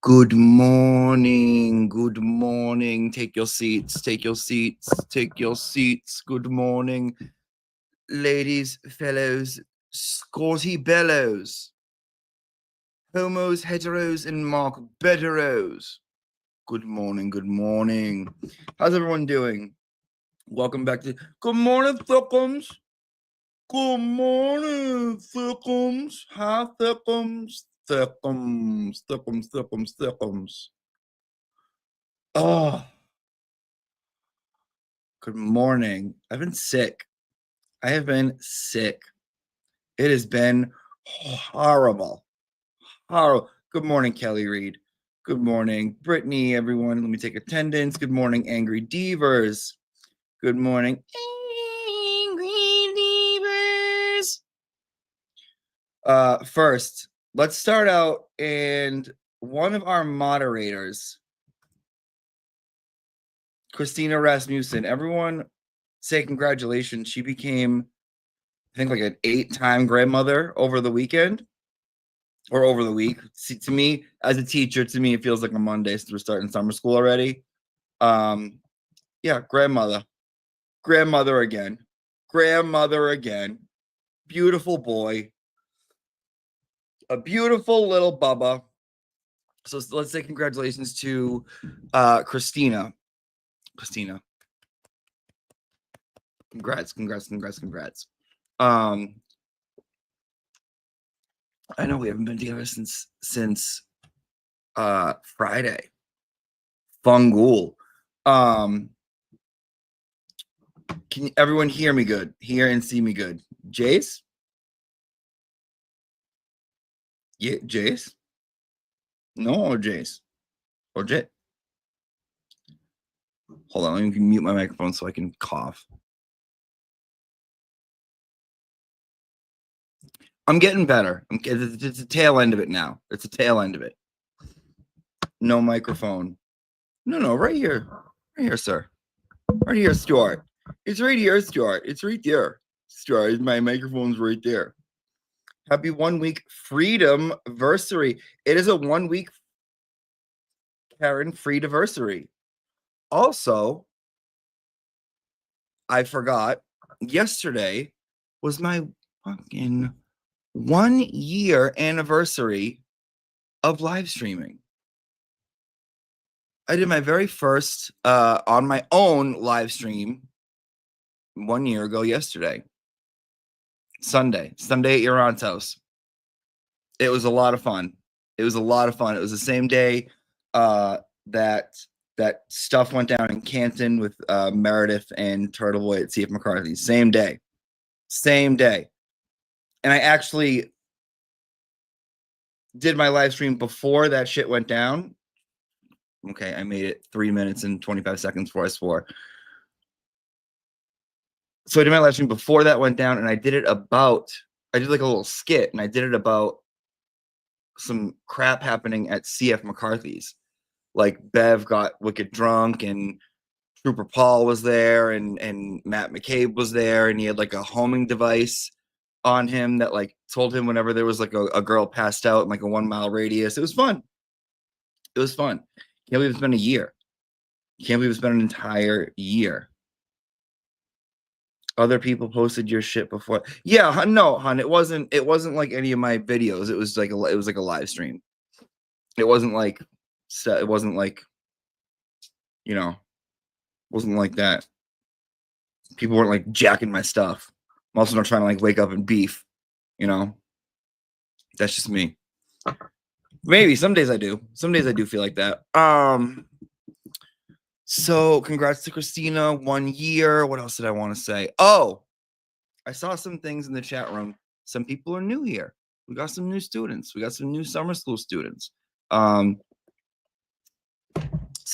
Good morning. Good morning. Take your seats. Take your seats. Take your seats. Good morning, ladies, fellows, Scotty Bellows, homos, heteros, and Mark Betteros. Good morning. Good morning. How's everyone doing? Welcome back to Good Morning, Thickums. Good morning, Thickums. Hi, Thickums. Thickums. Thickums. Thickums. Thickums. Oh, good morning. I've been sick. I have been sick. It has been horrible. Horrible. Good morning, Kelly Reed. Good morning, Brittany, everyone. Let me take attendance. Good morning, Angry Divers. Good morning, Angry Divers. First, let's start out, and one of our moderators, Christina Rasmussen, everyone say congratulations. She became, I think, like an 8-time grandmother over the weekend or over the week. See, to me, as a teacher, it feels like a Monday since we're starting summer school already. Yeah, grandmother again. Beautiful boy. A beautiful little Bubba. So let's say congratulations to Christina. Congrats. I know we haven't been together since Friday. Fungool. Can everyone hear me good? Hear and see me good? Jace? Yeah, Jace? No, or Jace? Or Jay? Hold on, let me mute my microphone so I can cough. I'm getting better. It's the tail end of it now. It's the tail end of it. No microphone. No, right here. Right here, sir. Right here, Stuart. It's right here, Stuart. It's right there. Stuart, my microphone's right there. Happy 1 week freedom-versary. It is a 1 week Karen freediversary. Also, I forgot, yesterday was my fucking 1 year anniversary of live streaming. I did my very first on my own live stream 1 year ago yesterday. Sunday at your aunt's house. It was a lot of fun. It was the same day that stuff went down in Canton with Meredith and Turtleboy at CF McCarthy. Same day. And I actually did my live stream before that shit went down. Okay, I made it 3 minutes and 25 seconds before I swore. So I did my live stream before that went down, and I did like a little skit, and I did it about some crap happening at CF McCarthy's. Like Bev got wicked drunk, and Trooper Paul was there, and Matt McCabe was there, and he had like a homing device on him that like told him whenever there was like a girl passed out in like a 1 mile radius. It was fun. Can't believe it's been a year. Can't believe it's been an entire year. Other people posted your shit before. Yeah, no, hon, it wasn't like any of my videos. It was like a live stream. It wasn't like you know, wasn't like that. People weren't like jacking my stuff. I'm also not trying to like wake up and beef, you know. That's just me. Maybe some days I do. Some days I do feel like that. So congrats to Christina, 1 year. What else did I want to say? Oh, I saw some things in the chat room. Some people are new here. We got some new students. We got some new summer school students. So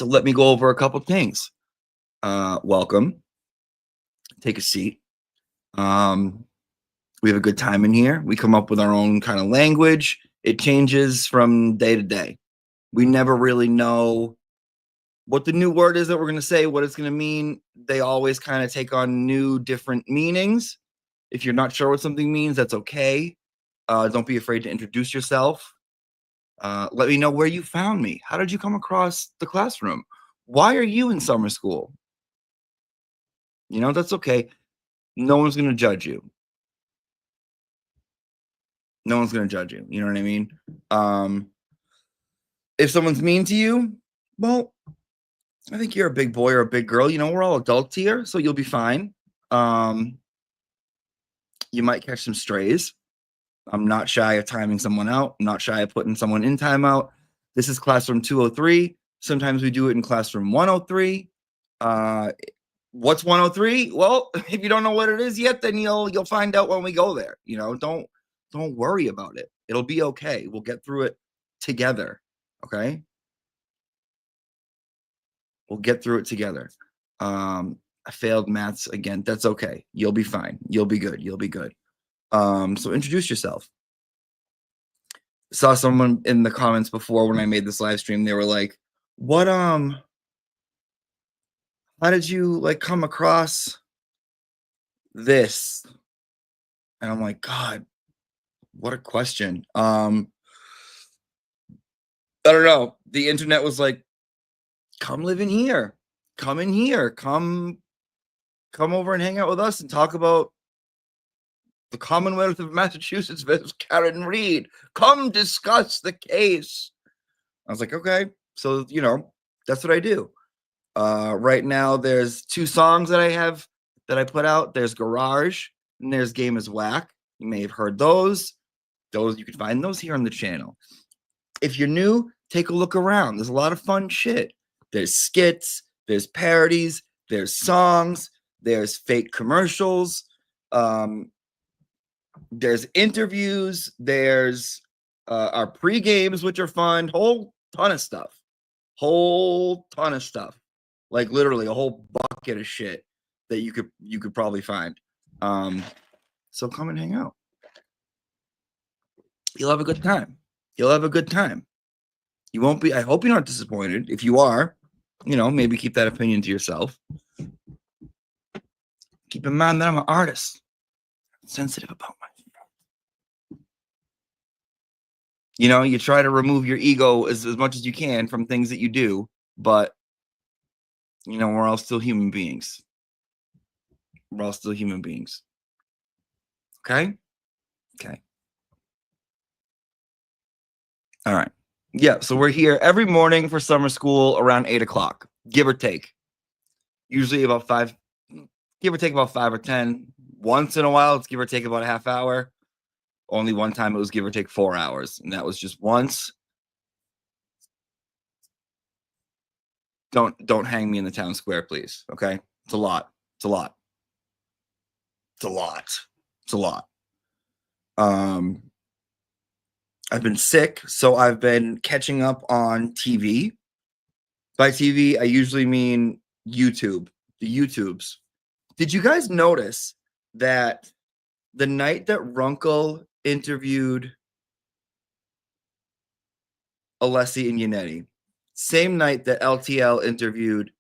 let me go over a couple things. Welcome. Take a seat. We have a good time in here. We come up with our own kind of language. It changes from day to day. We never really know what the new word is that we're going to say, what it's going to mean. They always kind of take on new, different meanings. If you're not sure what something means, that's okay. Don't be afraid to introduce yourself. Let me know where you found me. How did you come across the classroom? Why are you in summer school? That's okay. No one's going to judge you. No one's going to judge you. You know what I mean? If someone's mean to you, well, I think you're a big boy or a big girl. We're all adults here, so you'll be fine. You might catch some strays. I'm not shy of timing someone out. I'm not shy of putting someone in timeout. This is classroom 203. Sometimes we do it in classroom 103. What's 103? Well, if you don't know what it is yet, then you'll find out when we go there. Don't worry about it. It'll be okay. We'll get through it together. Okay? We'll get through it together. I failed maths again. That's okay. You'll be fine. You'll be good. You'll be good. So introduce yourself. Saw someone in the comments before when I made this live stream. They were like, "What how did you come across this?" And I'm like, God, what a question. I don't know. The internet was like, come live in here. Come in here. Come over and hang out with us and talk about the Commonwealth of Massachusetts versus Karen Reed. Come discuss the case. I was like, okay. So, that's what I do. Right now, there's 2 songs that I put out. There's Garage and there's Game is Whack. You may have heard those. You can find those here on the channel. If you're new, take a look around. There's a lot of fun shit. There's skits, there's parodies, there's songs, there's fake commercials. There's interviews, there's our pre-games, which are fun. Whole ton of stuff. Like literally a whole bucket of shit that you could probably find. So come and hang out. You'll have a good time. You won't be. I hope you're not disappointed. If you are, maybe keep that opinion to yourself. Keep in mind that I'm an artist. I'm sensitive about my. You try to remove your ego as much as you can from things that you do, but we're all still human beings. Okay? All right. Yeah, so we're here every morning for summer school around 8 o'clock, give or take. Usually about 5, give or take about 5 or 10. Once in a while, it's give or take about a half hour. Only one time it was give or take 4 hours, and that was just once. Don't hang me in the town square, please. Okay? It's a lot. I've been sick, so I've been catching up on TV. By TV, I usually mean YouTube, the YouTubes. Did you guys notice that the night that Runkle interviewed Alessi and Yannetti, same night that LTL interviewed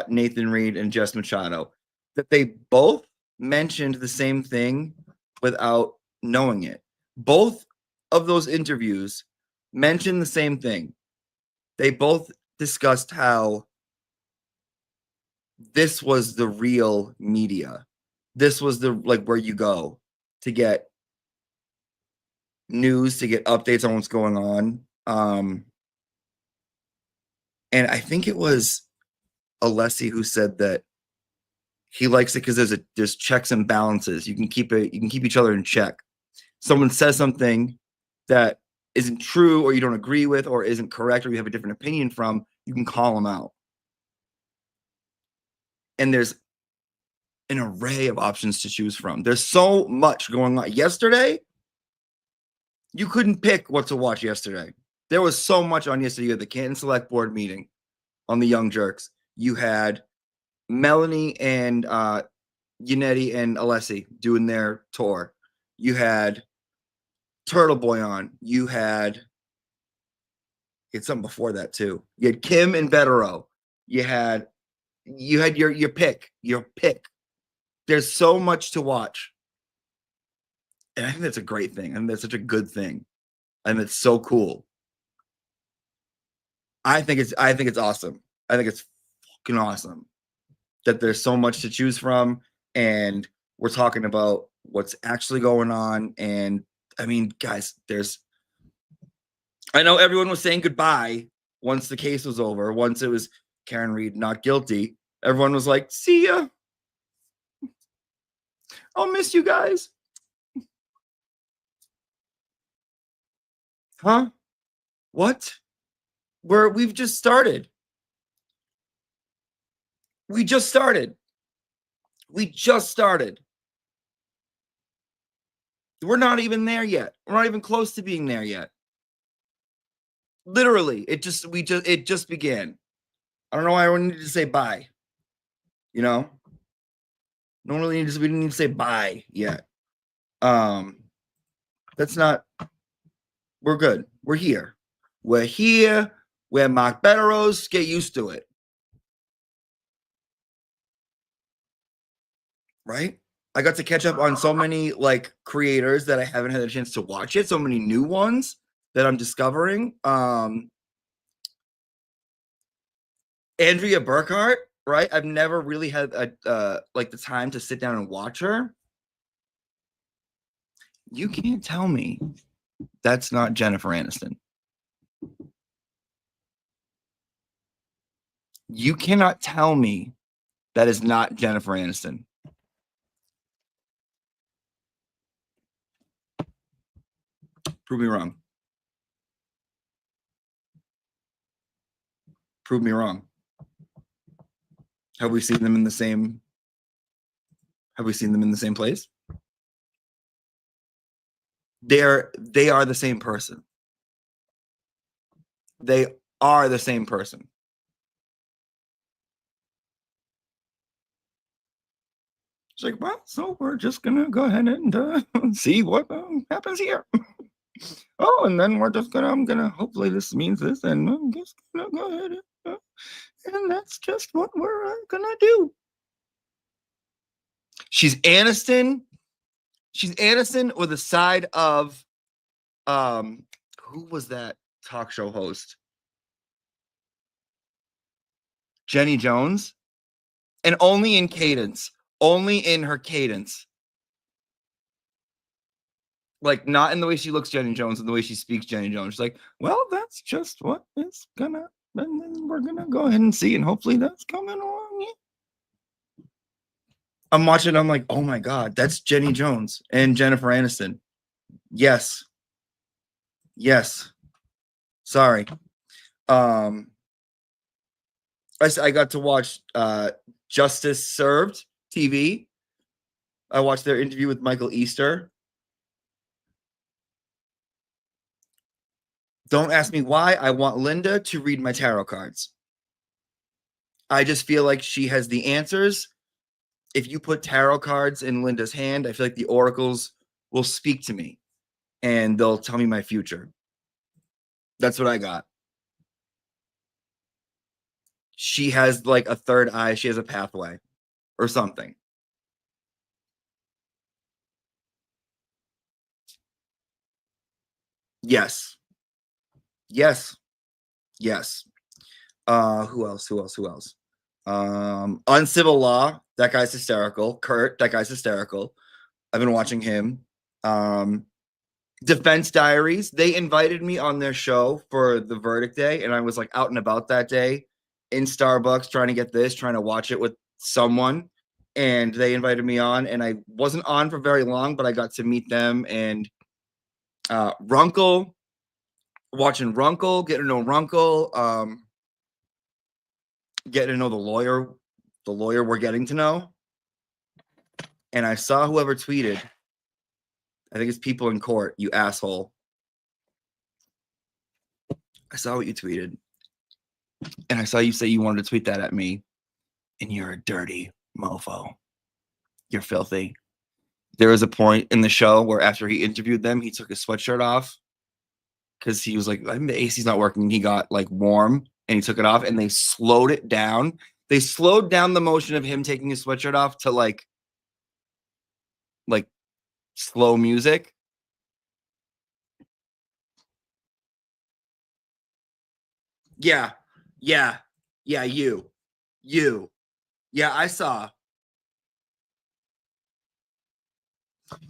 Nathan Reed and Jess Machado, that they both mentioned the same thing without knowing it? Both of those interviews mentioned the same thing. They both discussed how this was the real media. This was the where you go to get news, to get updates on what's going on. And I think it was Alessi who said that he likes it because there's checks and balances. You can keep each other in check. Someone says something that isn't true or you don't agree with or isn't correct or you have a different opinion from, you can call them out. And there's an array of options to choose from. There's so much going on. Yesterday, you couldn't pick what to watch yesterday. There was so much on yesterday. You had the Canton Select Board meeting on the Young Jerks. You had Melanie and Yannetti and Alessi doing their tour. You had Turtle Boy on. You had something before that too. You had Kim and Betterow. You had your pick. There's so much to watch. And I think that's a great thing. I think that's such a good thing. And it's so cool. I think it's awesome. I think it's fucking awesome that there's so much to choose from, and we're talking about what's actually going on. And I mean, guys, I know everyone was saying goodbye once the case was over, once it was Karen Reed not guilty. Everyone was like, see ya. I'll miss you guys. Huh? What? We've just started. We just started. We just started. We're not even there yet. We're not even close to being there yet. Literally, it just began. I don't know why I need to say bye. You know, normally we didn't need to say bye yet. That's not. We're good. We're here. We're here. We're Mark Betteros. Get used to it. Right? I got to catch up on so many like creators that I haven't had a chance to watch yet. So many new ones that I'm discovering. Andrea Burkhart, right? I've never really had like the time to sit down and watch her. You can't tell me that's not Jennifer Aniston. You cannot tell me that is not Jennifer Aniston. Prove me wrong. Prove me wrong. Have we seen them in the same? Have we seen them in the same place? They are the same person. They are the same person. It's like, well, so we're just gonna go ahead and see what happens here. Oh, and then I'm gonna hopefully this means this, and I'm just gonna go ahead and that's just what we're gonna do. She's Aniston. She's Aniston with a side of who was that talk show host? Jenny Jones. And only in cadence. Only in her cadence. Like not in the way she looks Jenny Jones, and the way she speaks Jenny Jones. She's like, well, that's just what is gonna, and then we're gonna go ahead and see, and hopefully that's coming along. Yeah. I'm watching, I'm like, oh my God, that's Jenny Jones and Jennifer Aniston. Yes. Yes. Sorry. I got to watch Justice Served TV. I watched their interview with Michael Easter. Don't ask me why. I want Linda to read my tarot cards. I just feel like she has the answers. If you put tarot cards in Linda's hand, I feel like the oracles will speak to me and they'll tell me my future. That's what I got. She has like a third eye. She has a pathway or something. Yes. Yes. Yes. Who else? Uncivil Law, that guy's hysterical. Kurt, that guy's hysterical. I've been watching him. Defense Diaries, they invited me on their show for the verdict day, and I was like out and about that day in Starbucks trying to watch it with someone, and they invited me on, and I wasn't on for very long, but I got to meet them. And Runkle, watching Runkle, getting to know Runkle, getting to know the lawyer we're getting to know. And I saw whoever tweeted, I think it's people in court, you asshole. I saw what you tweeted. And I saw you say you wanted to tweet that at me. And you're a dirty mofo. You're filthy. There was a point in the show where after he interviewed them, he took his sweatshirt off because he was like, I think the AC's not working. He got like warm and he took it off, and they slowed it down. They slowed down the motion of him taking his sweatshirt off to like slow music. Yeah. Yeah. Yeah. You. Yeah, I saw.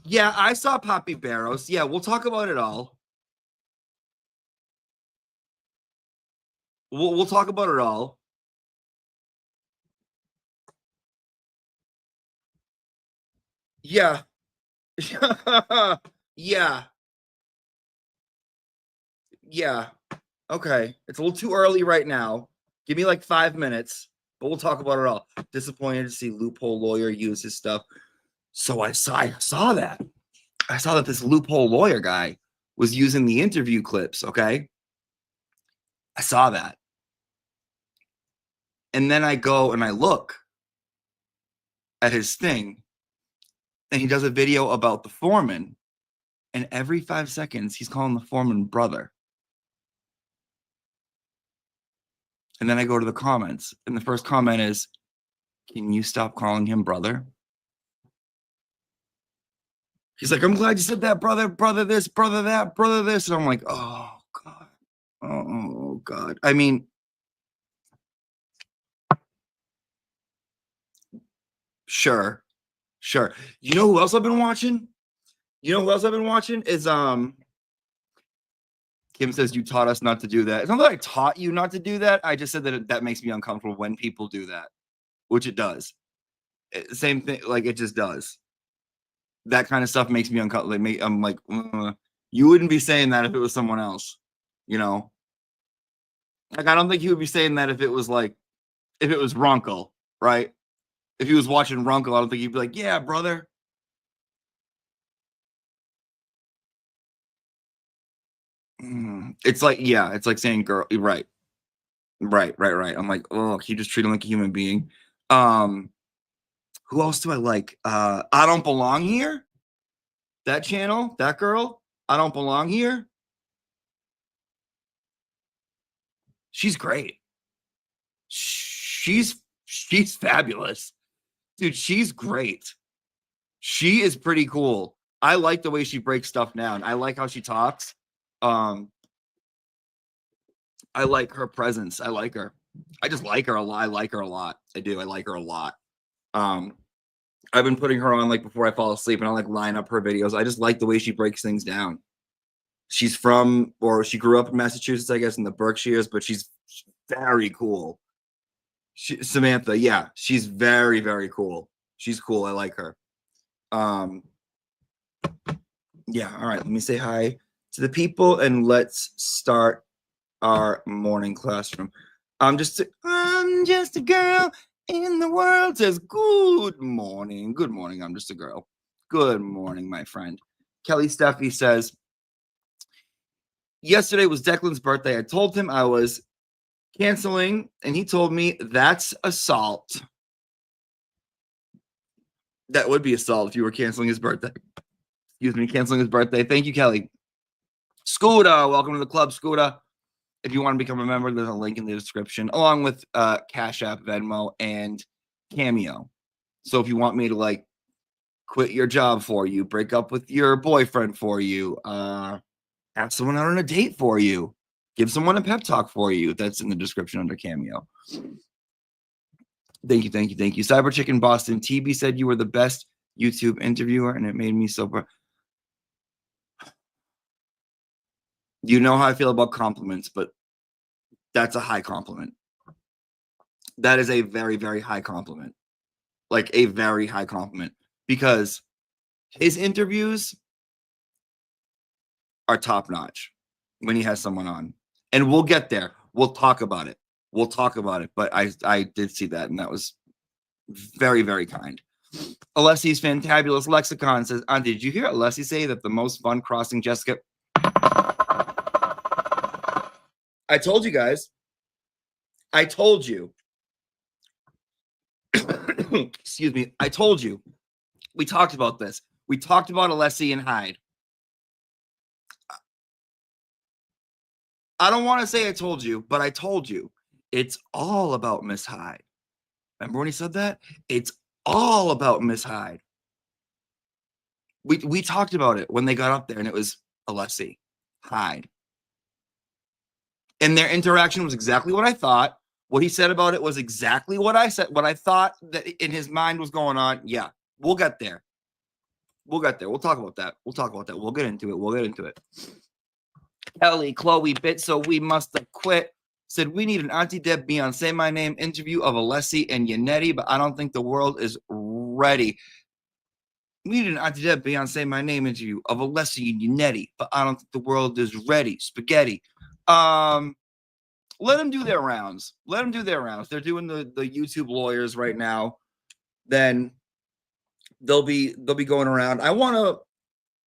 Yeah, I saw Poppy Barrows. Yeah, we'll talk about it all. We'll talk about it all. Yeah. Yeah. Yeah. Okay. It's a little too early right now. Give me like 5 minutes, but we'll talk about it all. Disappointed to see loophole lawyer use his stuff. So I saw that. I saw that this loophole lawyer guy was using the interview clips. Okay. I saw that. And then I go and I look at his thing, and he does a video about the foreman. And every 5 seconds, he's calling the foreman brother. And then I go to the comments, and the first comment is, "Can you stop calling him brother?" He's like, "I'm glad you said that, brother, brother this, brother that, brother this." And I'm like, oh, God. Oh, God. I mean, sure. You know who else I've been watching? Is Kim says, "You taught us not to do that." It's not that I taught you not to do that. I just said that that makes me uncomfortable when people do that, which it does. Same thing, like it just does. That kind of stuff makes me uncomfortable. I'm like, you wouldn't be saying that if it was someone else, you know? Like, I don't think he would be saying that if it was Runkle, right? If he was watching Runkle, I don't think he'd be like, "Yeah, brother." It's like, yeah, it's like saying girl, right. Right. I'm like, oh, can you just treat him like a human being? Um, who else do I like? I Don't Belong Here. That channel, that girl, I Don't Belong Here. She's great. She's fabulous. Dude, she's great. She is pretty cool. I like the way she breaks stuff down. I like how she talks. Um, I like her presence. I like her. I just like her a lot. I like her a lot. I do. I like her a lot. Um, I've been putting her on like before I fall asleep, and I like line up her videos. I just like the way she breaks things down. She grew up in Massachusetts, I guess, in the Berkshires, but she's very cool. Samantha, yeah, she's very, very cool. She's cool. I like her. Um, yeah. All right. Let me say hi to the people, and let's start our morning classroom. I'm just a girl in the world. Says good morning. Good morning. I'm just a girl. Good morning, my friend. Kelly Steffi says, yesterday was Declan's birthday. I told him I was canceling, and he told me that's assault. That would be assault if you were canceling his birthday. Excuse me, canceling his birthday. Thank you, Kelly. Scooter, welcome to the club, Scooter. If you want to become a member, there's a link in the description, along with Cash App, Venmo, and Cameo. So if you want me to like quit your job for you, break up with your boyfriend for you, have someone out on a date for you, give someone a pep talk for you, that's in the description under Cameo. Thank you. Cyber Chicken Boston, TB said you were the best YouTube interviewer, and it made me so proud. You know how I feel about compliments, but that's a high compliment. That is a very, very high compliment. Like a very high compliment, because his interviews are top notch when he has someone on. And we'll get there. We'll talk about it. But I did see that, and that was very, very kind. Alessi's Fantabulous Lexicon says, Auntie, did you hear Alessi say that the most fun crossing Jessica? I told you guys. I told you. Excuse me. I told you. We talked about this. We talked about Alessi and Hyde. I don't want to say I told you, but I told you. It's all about Miss Hyde. Remember when he said that? It's all about Miss Hyde. We talked about it when they got up there, and it was Alessi, Hyde. And their interaction was exactly what I thought. What he said about it was exactly what I said, what I thought that in his mind was going on. Yeah, we'll get there. We'll get there. We'll talk about that. We'll talk about that. We'll get into it. We'll get into it. Kelly, Chloe, bit so we must have quit. Said we need an Auntie Deb Beyond Say My Name interview of Alessi and Yannetti, but I don't think the world is ready. We need an Auntie Deb Beyond Say My Name interview of Alessi and Yannetti, but I don't think the world is ready. Spaghetti. Let them do their rounds. Let them do their rounds. They're doing the YouTube lawyers right now. Then they'll be going around. I want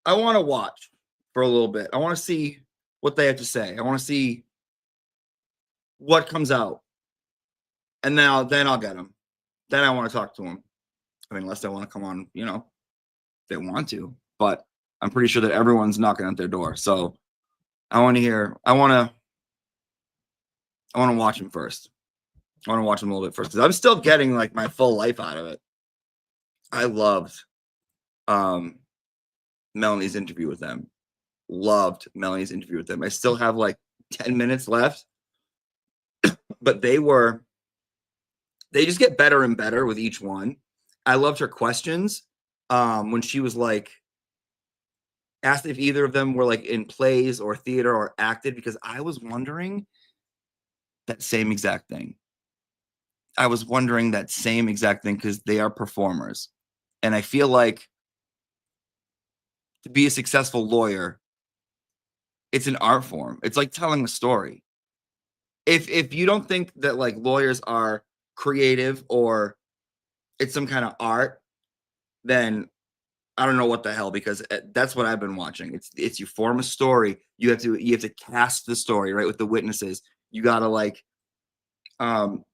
to watch for a little bit. I want to see what they have to say. I want to see what comes out. And then I'll get them. Then I want to talk to them. I mean, unless they want to come on, they want to. But I'm pretty sure that everyone's knocking at their door. So I want to watch them first. I want to watch them a little bit first because I'm still getting like my full life out of it. I loved Melanie's interview with them. Loved Melanie's interview with them. I still have like 10 minutes left, but they just get better and better with each one. I loved her questions when she was like asked if either of them were like in plays or theater or acted, because I was wondering that same exact thing. I was wondering that same exact thing because they are performers. And I feel like to be a successful lawyer, it's an art form. It's like telling a story. If you don't think that like lawyers are creative or it's some kind of art, then I don't know what the hell, because that's what I've been watching. It's you form a story. You have to cast the story, right, with the witnesses. You got to like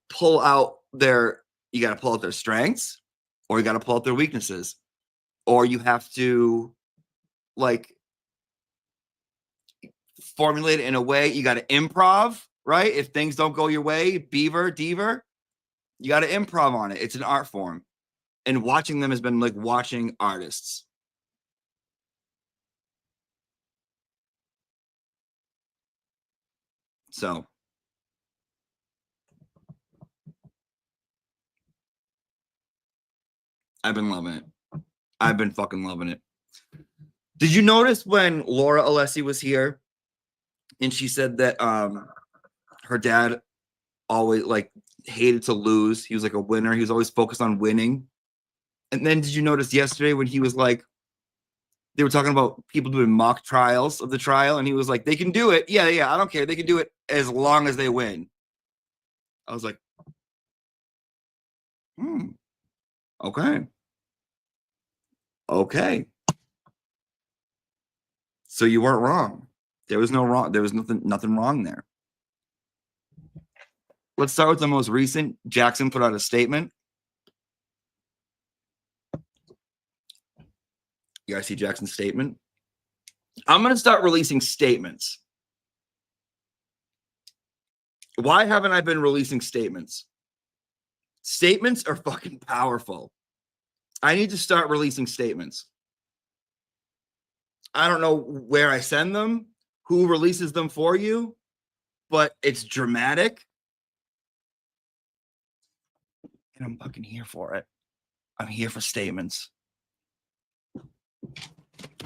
pull out their strengths, or you got to pull out their weaknesses, or you have to like formulate it in a way. You got to improv, right? If things don't go your way, Deaver, you got to improv on it. It's an art form. And watching them has been like watching artists. So I've been loving it. I've been fucking loving it. Did you notice when Laura Alessi was here and she said that her dad always like hated to lose? He was like a winner. He was always focused on winning. And then did you notice yesterday when he was like, they were talking about people doing mock trials of the trial, and he was like, they can do it. Yeah, I don't care. They can do it as long as they win. I was like, okay. So you weren't wrong. There was nothing wrong there. Let's start with the most recent. Jackson put out a statement. You guys see Jackson's statement? I'm going to start releasing statements. Why haven't I been releasing statements? Statements are fucking powerful. I need to start releasing statements. I don't know where I send them, who releases them for you, but it's dramatic. And I'm fucking here for it. I'm here for statements.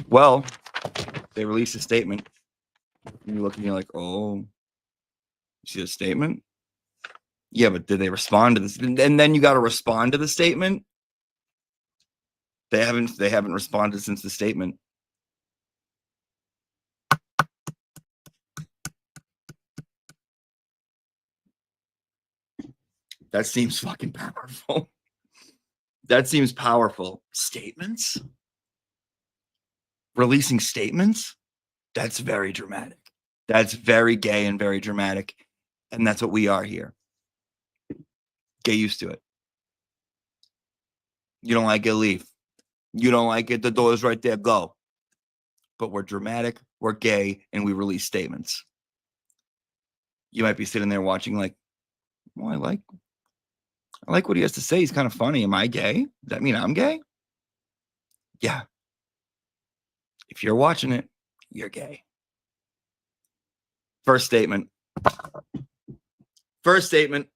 Well, they released a statement. And you look and you're like, oh, you see a statement? Yeah, but did they respond to this? And then you got to respond to the statement. They haven't responded since the statement. That seems fucking powerful. That seems powerful. Statements? Releasing statements? That's very dramatic. That's very gay and very dramatic. And that's what we are here. Get used to it. You don't like it, leave. You don't like it, the door is right there, go. But we're dramatic, we're gay, and we release statements. You might be sitting there watching like, well, I like what he has to say. He's kind of funny. Am I gay? Does that mean I'm gay? Yeah. If you're watching it, you're gay. First statement. First statement.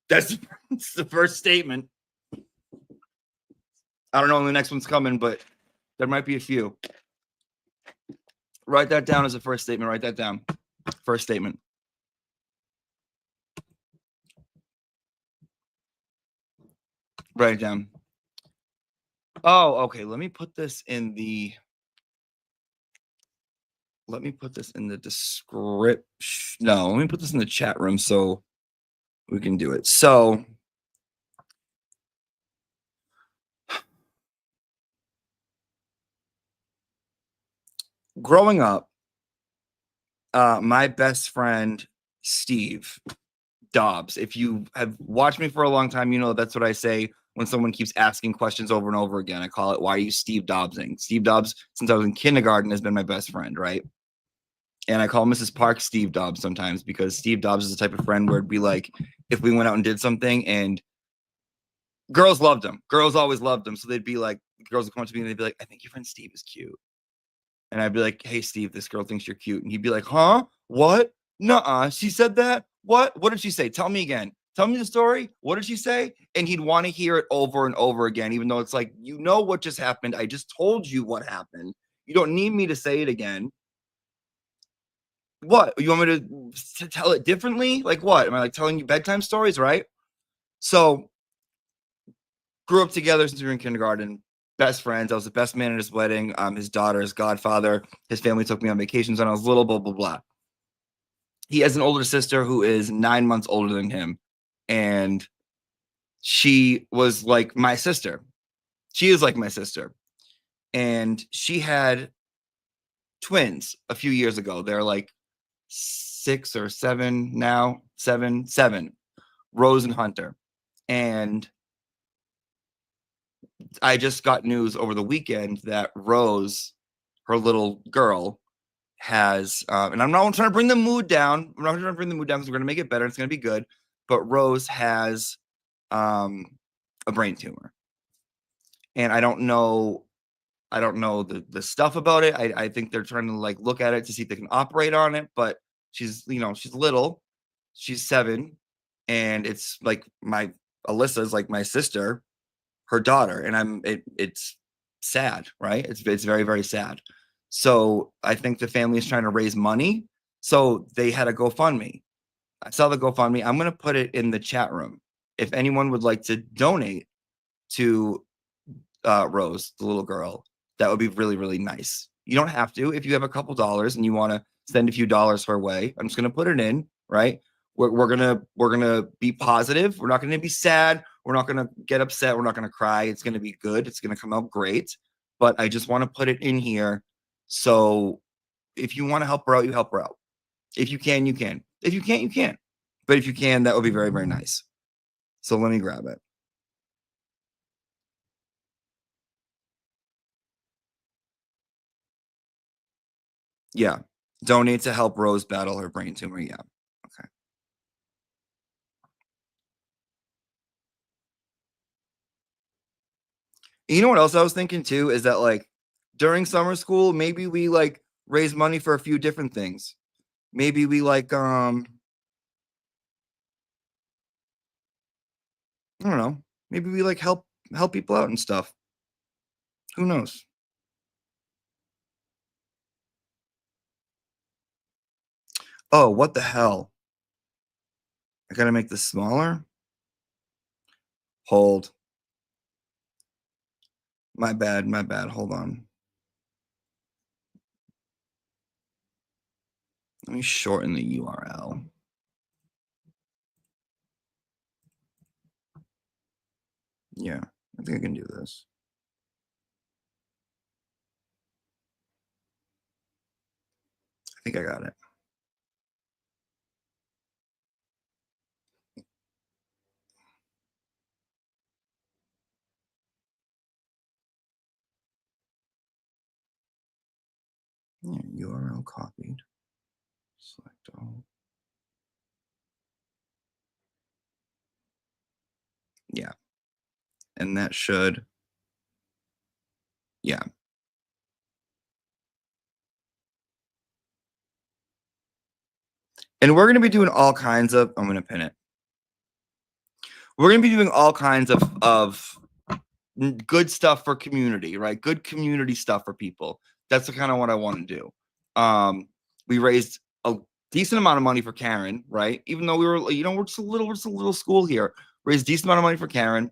That's the first statement. I don't know when the next one's coming, but there might be a few. Write that down as a first statement. Write that down. First statement. Write it down. Oh, okay. Let me put this in the description. No, let me put this in the chat room so we can do it. So growing up, my best friend, Steve Dobbs, if you have watched me for a long time, you know that's what I say when someone keeps asking questions over and over again. I call it, why are you Steve Dobbsing? Steve Dobbs, since I was in kindergarten, has been my best friend, right? And I call Mrs. Park Steve Dobbs sometimes because Steve Dobbs is the type of friend where it'd be like, if we went out and did something and girls loved him, girls always loved him. So they'd be like, girls would come up to me and they'd be like, I think your friend Steve is cute. And I'd be like, hey, Steve, this girl thinks you're cute. And he'd be like, huh? What? Nuh-uh. She said that? What? What did she say? Tell me again. Tell me the story. What did she say? And he'd want to hear it over and over again, even though it's like, you know what just happened. I just told you what happened. You don't need me to say it again. What? You want me to tell it differently? Like what? Am I like telling you bedtime stories, right? So grew up together since we were in kindergarten. Best friends. I was the best man at his wedding. His daughter's godfather. His family took me on vacations when I was little, blah, blah, blah. He has an older sister who is 9 months older than him. And she was like my sister. She is like my sister. And she had twins a few years ago. They're like 6 or 7 now. Seven, Rose and Hunter. And I just got news over the weekend that Rose, her little girl, has, and I'm not trying to bring the mood down. I'm not trying to bring the mood down because we're going to make it better. It's going to be good. But Rose has a brain tumor. And I don't know the stuff about it. I think they're trying to like look at it to see if they can operate on it. But she's little. She's 7. And it's like Alyssa's like my sister, her daughter, and it's sad, right? It's very, very sad. So I think the family is trying to raise money. So they had a GoFundMe. I saw the GoFundMe. I'm going to put it in the chat room. If anyone would like to donate to Rose, the little girl, that would be really, really nice. You don't have to. If you have a couple dollars and you want to send a few dollars her way, I'm just going to put it in, right? We're gonna be positive. We're not gonna be sad. We're not gonna get upset. We're not gonna cry. It's gonna be good. It's gonna come out great. But I just want to put it in here. So if you want to help her out, you help her out. If you can, you can. If you can't, you can't. But if you can, that would be very, very nice. So let me grab it. Yeah. Donate to help Rose battle her brain tumor. Yeah. Okay. You know what else I was thinking too is that like during summer school, maybe we like raise money for a few different things. Maybe we like I don't know. Maybe we like help people out and stuff. Who knows? Oh, what the hell? I gotta make this smaller. Hold. My bad. Hold on. Let me shorten the URL. Yeah, I think I can do this. I think I got it. Yeah, URL copied. Select all. Yeah. And that should, yeah. And we're going to be doing all kinds of, I'm going to pin it. We're going to be doing all kinds of good stuff for community, right? Good community stuff for people. That's the kind of what I want to do. We raised a decent amount of money for Karen, right? Even though we were, we're just a little school here. Raised a decent amount of money for Karen.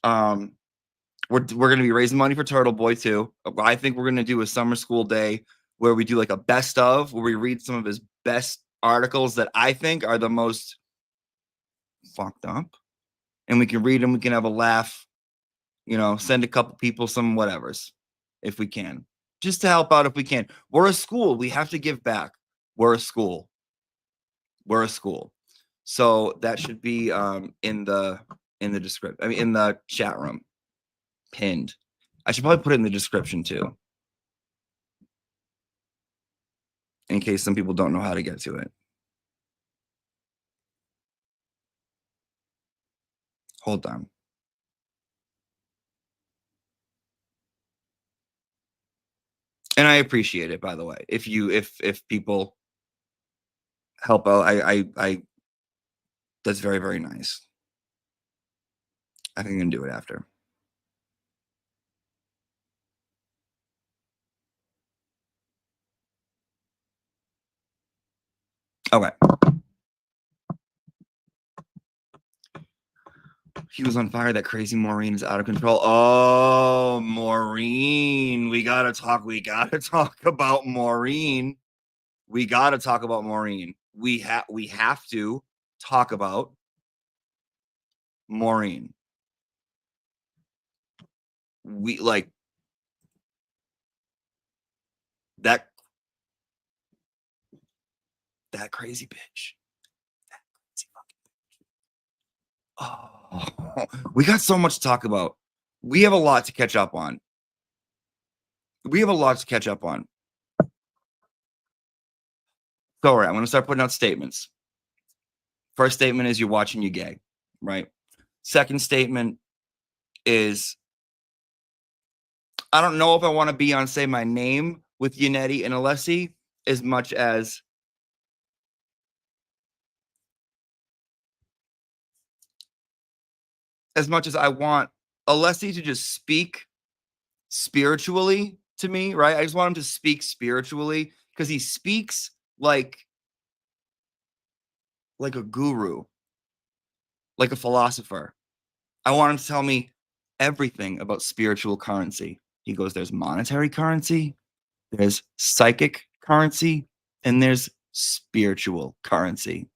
We're going to be raising money for Turtle Boy too. I think we're going to do a summer school day where we do like a best of, where we read some of his best articles that I think are the most fucked up, and we can read them. We can have a laugh, send a couple people some whatevers if we can, just to help out if we can. We're a school. We have to give back. We're a school. So that should be in the description. I mean, in the chat room, pinned. I should probably put it in the description too, in case some people don't know how to get to it. Hold on. And I appreciate it, by the way. If people help out, I that's very, very nice. I think I'm gonna do it after. Okay. He was on fire. That crazy Maureen is out of control. Oh, Maureen. We gotta talk about Maureen. We have to talk about Maureen. We like that crazy bitch. Oh, we got so much to talk about. We have a lot to catch up on. So, all right, I'm going to start putting out statements. First statement is you're watching, you're gay, right? Second statement is I don't know if I want to be on Say My Name with Yannetti and Alessi as much as I want Alessi to just speak spiritually to me, right? I just want him to speak spiritually because he speaks like a guru, like a philosopher. I want him to tell me everything about spiritual currency. He goes, there's monetary currency, there's psychic currency, and there's spiritual currency.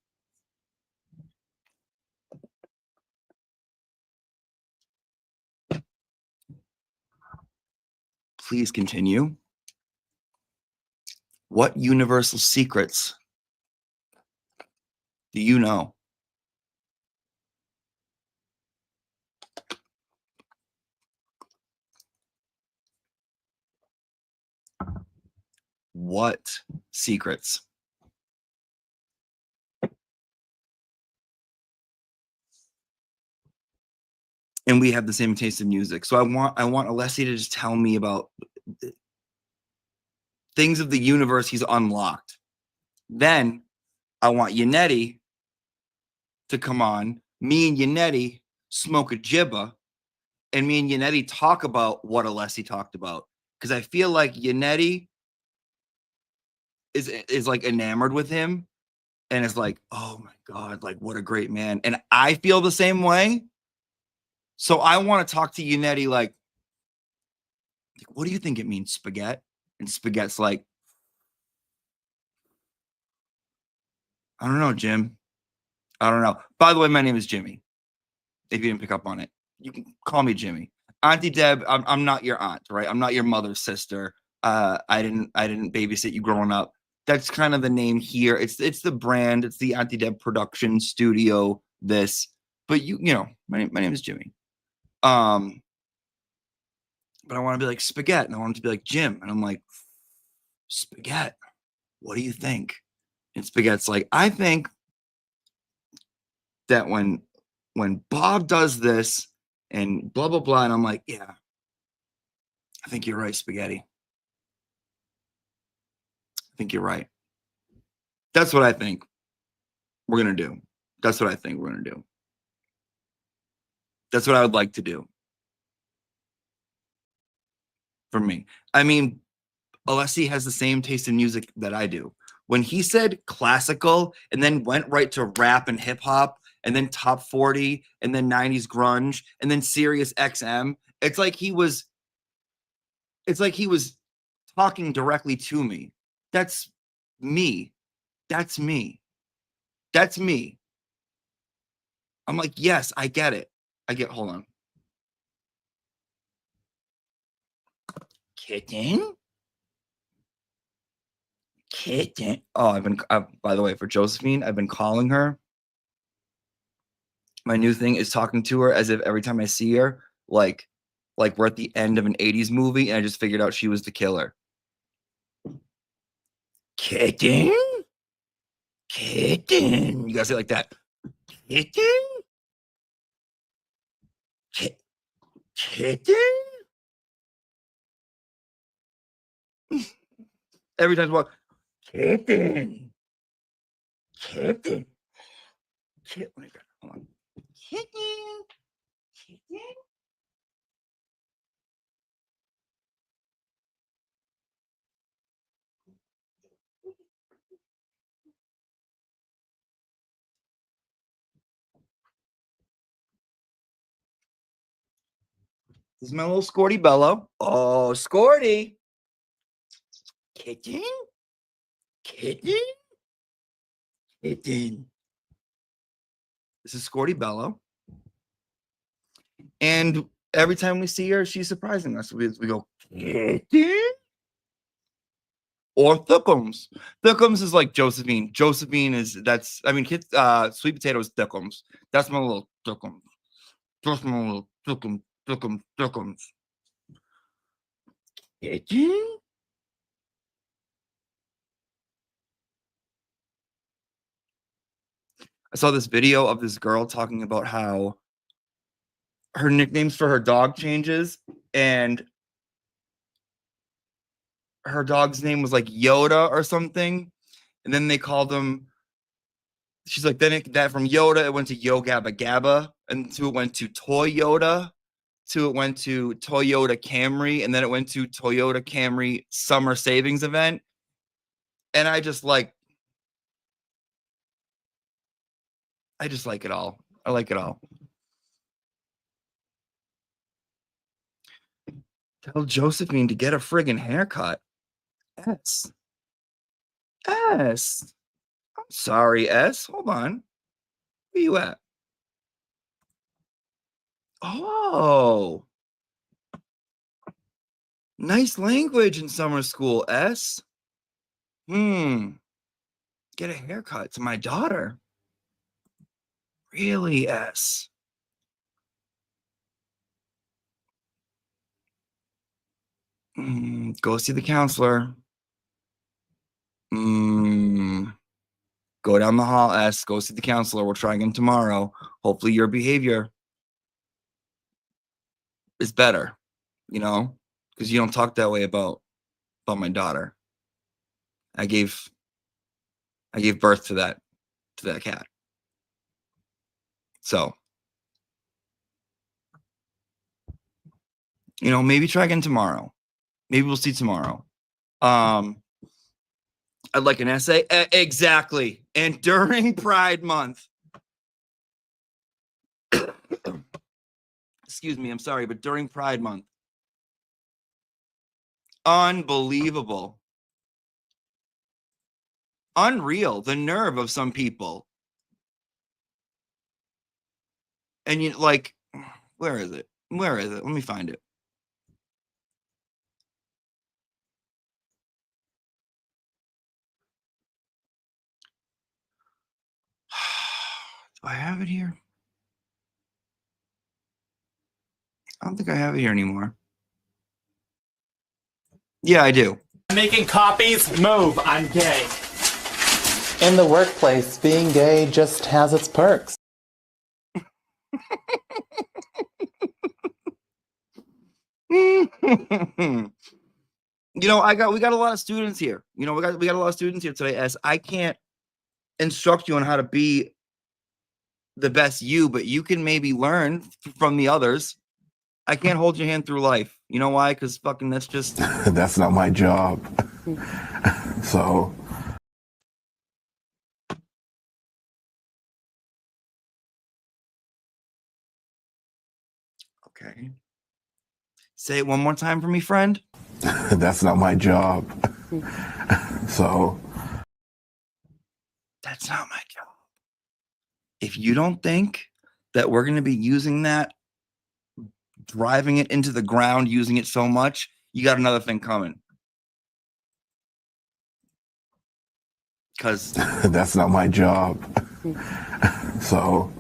Please continue. What universal secrets do you know? What secrets? And we have the same taste in music. So I want Alessi to just tell me about things of the universe he's unlocked. Then I want Yannetti to come on. Me and Yannetti smoke a jibba, and me and Yannetti talk about what Alessi talked about. Because I feel like Yannetti is like enamored with him and is like, oh my God, like what a great man. And I feel the same way. So I want to talk to Yannetti like, what do you think it means, spaghetti? And Spaghetti's like, I don't know, Jim. I don't know. By the way, my name is Jimmy. If you didn't pick up on it, you can call me Jimmy. Auntie Deb, I'm not your aunt, right? I'm not your mother's sister. I didn't babysit you growing up. That's kind of the name here. It's the brand. It's the Auntie Deb production studio. But my name is Jimmy. But I want to be like Spaghetti, and I want him to be like Jim, and I'm like, Spaghetti, what do you think? And Spaghetti's like, I think that when Bob does this and blah blah blah, and I'm like, yeah, I think you're right, Spaghetti. I think you're right. That's what I think. we're going to do. That's what I think we're going to do. That's what I would like to do. For me. I mean, Alessi has the same taste in music that I do. When he said classical and then went right to rap and hip hop and then top 40 and then 90s grunge and then Sirius XM, it's like he was talking directly to me. That's me. That's me. That's me. I'm like, yes, I get it. Hold on. Kitten? Oh, by the way, for Josephine, I've been calling her. My new thing is talking to her as if every time I see her, like we're at the end of an 80s movie and I just figured out she was the killer. Kitten? You gotta say it like that. Kitten? Kitten? Every time I walk, kitten. Hold on. Kitten. This is my little Scorty Bello. Oh, Scorty. Kitten. This is Scorty Bello. And every time we see her, she's surprising us. We go, Kitten? Or Thickums. Thickums is like Josephine. Josephine is, Sweet Potato is Thickums. That's my little Thickums. That's my little Thickums. Kitten? I saw this video of this girl talking about how her nicknames for her dog changes, and her dog's name was like Yoda or something, and then they called him. She's like, that from Yoda it went to Yo Gabba Gabba, and to it went to Toyota, to it went to Toyota Camry, and then it went to Toyota Camry Summer Savings Event, and I just like it all. I like it all. Tell Josephine to get a friggin' haircut. S. I'm sorry, S. Hold on. Where you at? Oh. Nice language in summer school, S. Get a haircut to my daughter. Really, S. Go see the counselor. Go down the hall, S. Go see the counselor. We'll try again tomorrow. Hopefully your behavior is better, because you don't talk that way about my daughter. I gave birth to that cat. So, maybe try again tomorrow. Maybe we'll see tomorrow. I'd like an essay. Exactly. And during Pride Month. Excuse me, I'm sorry, but during Pride Month. Unbelievable. Unreal. The nerve of some people. And where is it? Let me find it. Do I have it here? I don't think I have it here anymore. Yeah, I do. Making copies. Move. I'm gay. In the workplace, being gay just has its perks. We got a lot of students here. We got a lot of students here today. As I can't instruct you on how to be the best you, but you can maybe learn from the others. I can't hold your hand through life. You know why? Because fucking that's just... That's not my job. So... Okay. Say it one more time for me, friend. That's not my job. So... That's not my job. If you don't think that we're going to be using that, driving it into the ground, using it so much, you got another thing coming. Because that's not my job. So...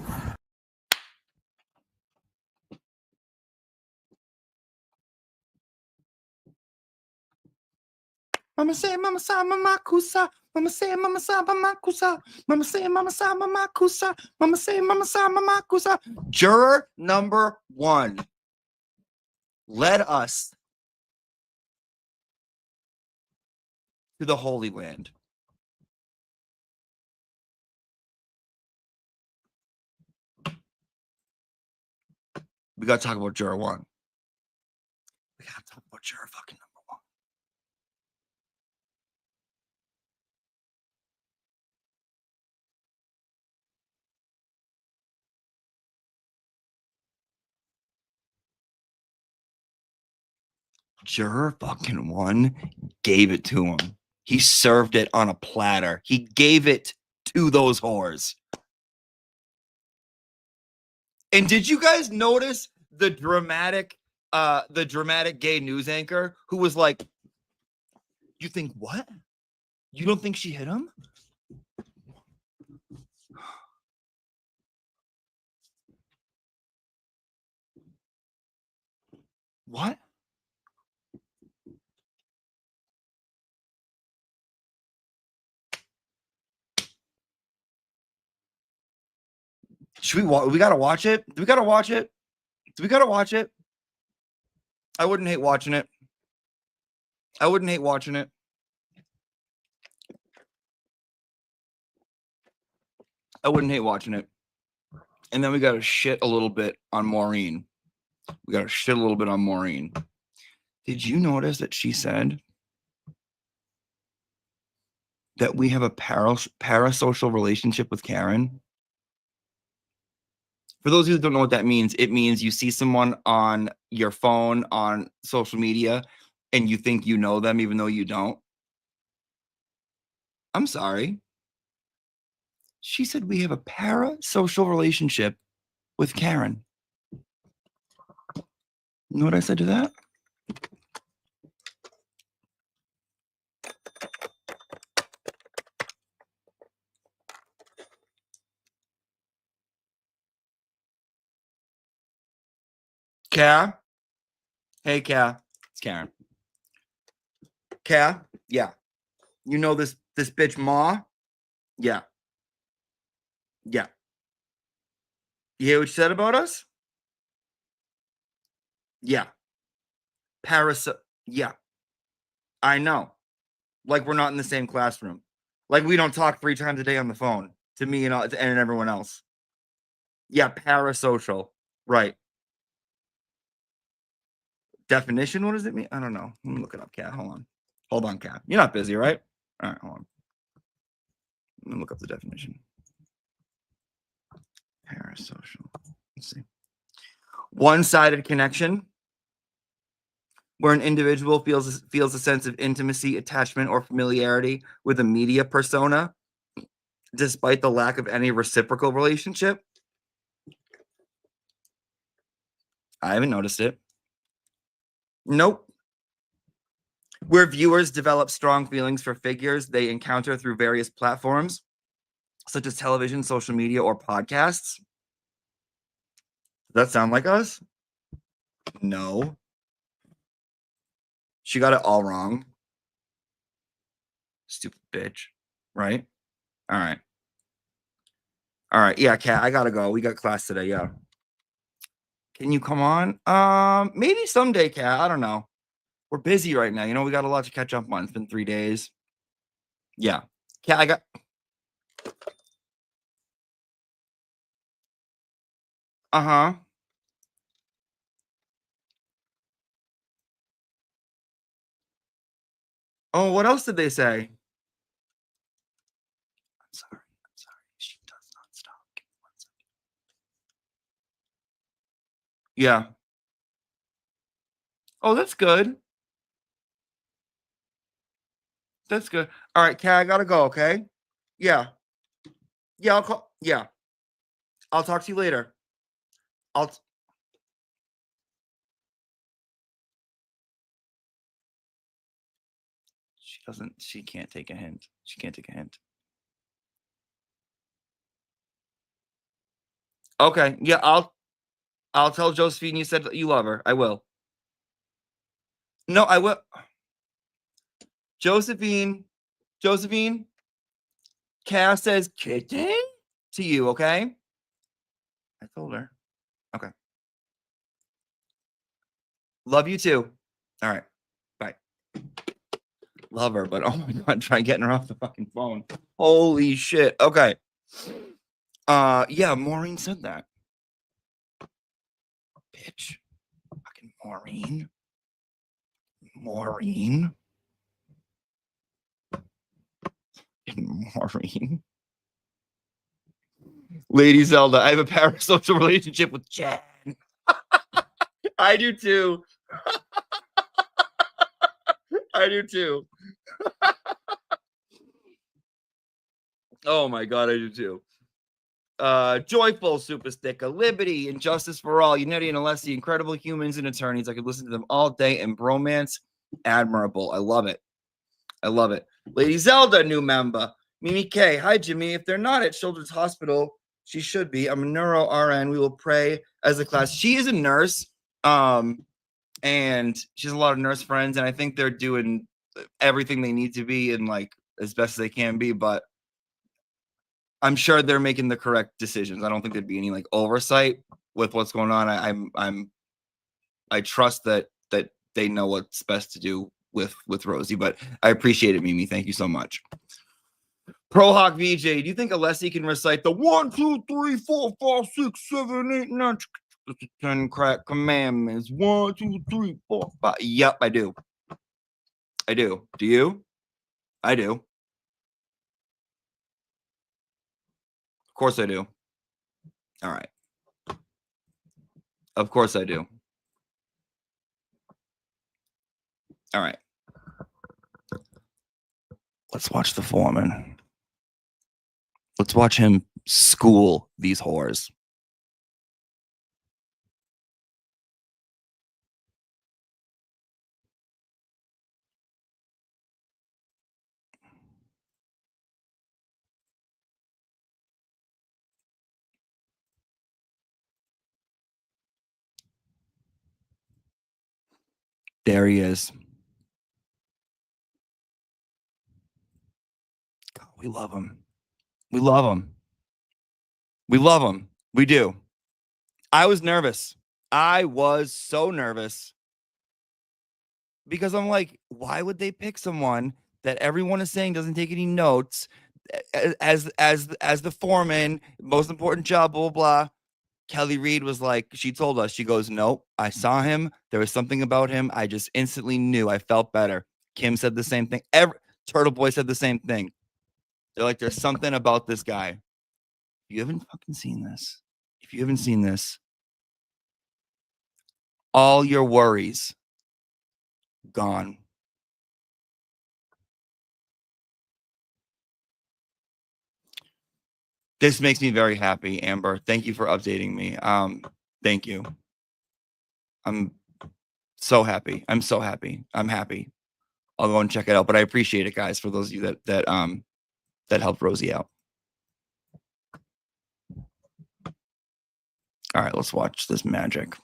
Mama say, mama sa, mama kusa. Mama say, mama sa, mama kusa. Mama say, mama sa, mama kusa. Mama say, mama sa, mama kusa. Juror number 1 led us to the Holy Land. We got to talk about Juror 1. We got to talk about Juror fucking number 1. Juror fucking 1 gave it to him. He served it on a platter. He gave it to those whores. And did you guys notice the dramatic gay news anchor who was like, you think what? You don't think she hit him? What? Should we gotta watch it? Do we gotta watch it? Do we gotta watch it? I wouldn't hate watching it. I wouldn't hate watching it. I wouldn't hate watching it. And then we gotta shit a little bit on Maureen. We gotta shit a little bit on Maureen. Did you notice that she said that we have a parasocial relationship with Karen? For those of you who don't know what that means, it means you see someone on your phone, on social media, and you think you know them even though you don't. I'm sorry. She said we have a parasocial relationship with Karen. You know what I said to that? Ka? Hey, Ka. It's Karen. Ka? Yeah. You know this bitch Ma? Yeah. Yeah. You hear what she said about us? Yeah. Yeah. I know. Like we're not in the same classroom. Like we don't talk 3 times a day on the phone to me and everyone else. Yeah, parasocial. Right. Definition, what does it mean? I don't know. Let me look it up, Kat. Hold on, Kat. You're not busy, right? All right, hold on. Let me look up the definition. Parasocial. Let's see. One-sided connection, where an individual feels a sense of intimacy, attachment, or familiarity with a media persona, despite the lack of any reciprocal relationship. I haven't noticed it. Nope. Where viewers develop strong feelings for figures they encounter through various platforms, such as television, social media, or podcasts. Does that sound like us? No. She got it all wrong. Stupid bitch. Right? All right. All right. Yeah, Kat, I gotta go. We got class today. Yeah. Can you come on? Maybe someday, Kat. I don't know. We're busy right now. You know, we got a lot to catch up on. It's been 3 days. Yeah. Kat, I got... Uh-huh. Oh, what else did they say? I'm sorry. She does not stop. Give me 1 second. Yeah. Oh, that's good. That's good. All right, Kat, I gotta go, okay? Yeah. Yeah, I'll call. Yeah. I'll talk to you later. I'll she can't take a hint. She can't take a hint. Okay. Yeah, I'll tell Josephine you said that you love her. I will. No, I will. Josephine, Cass says kitten to you, okay? I told her. Okay. Love you too. All right. Bye. Love her, but oh my god, try getting her off the fucking phone. Holy shit. Okay. Yeah, Maureen said that. Bitch. Fucking Maureen. Maureen. Lady Zelda, I have a parasocial relationship with Jen. I do too. I do too. Oh my god, I do too. Joyful super sticker, liberty and justice for all, unity and Alessi, incredible humans and attorneys. I could listen to them all day. And bromance, admirable. I love it. I love it. Lady Zelda, new member. Mimi K. Hi, Jimmy. If they're not at Children's Hospital, she should be. I'm a neuro RN. We will pray as a class. She is a nurse. And she has a lot of nurse friends, and I think they're doing everything they need to be and like as best as they can be, but I'm sure they're making the correct decisions. I don't think there'd be any like oversight with what's going on. I trust that they know what's best to do with Rosie, but I appreciate it, Mimi. Thank you so much. ProHawk VJ, do you think Alessi can recite the 1, 2, 3, 4, 5, 6, 7, 8, 9, 10 crack commandments? 1, 2, 3, 4, 5. Yep, I do. I do. Do you? I do. Of course I do. All right. Of course I do. All right. Let's watch the foreman. Let's watch him school these whores. There he is. God, we love him. We love him. We love him. We do. I was nervous. I was so nervous because I'm like, why would they pick someone that everyone is saying doesn't take any notes as the foreman, most important job, blah, blah, blah. Kelly Reed was like, she told us, she goes, nope, I saw him. There was something about him. I just instantly knew. I felt better. Kim said the same thing. Turtle Boy said the same thing. They're like, there's something about this guy. If you haven't fucking seen this, all your worries gone. This makes me very happy, Amber. Thank you for updating me. Thank you. I'm so happy. I'm so happy. I'm happy. I'll go and check it out. But I appreciate it, guys, for those of you that helped Rosie out. All right, let's watch this magic.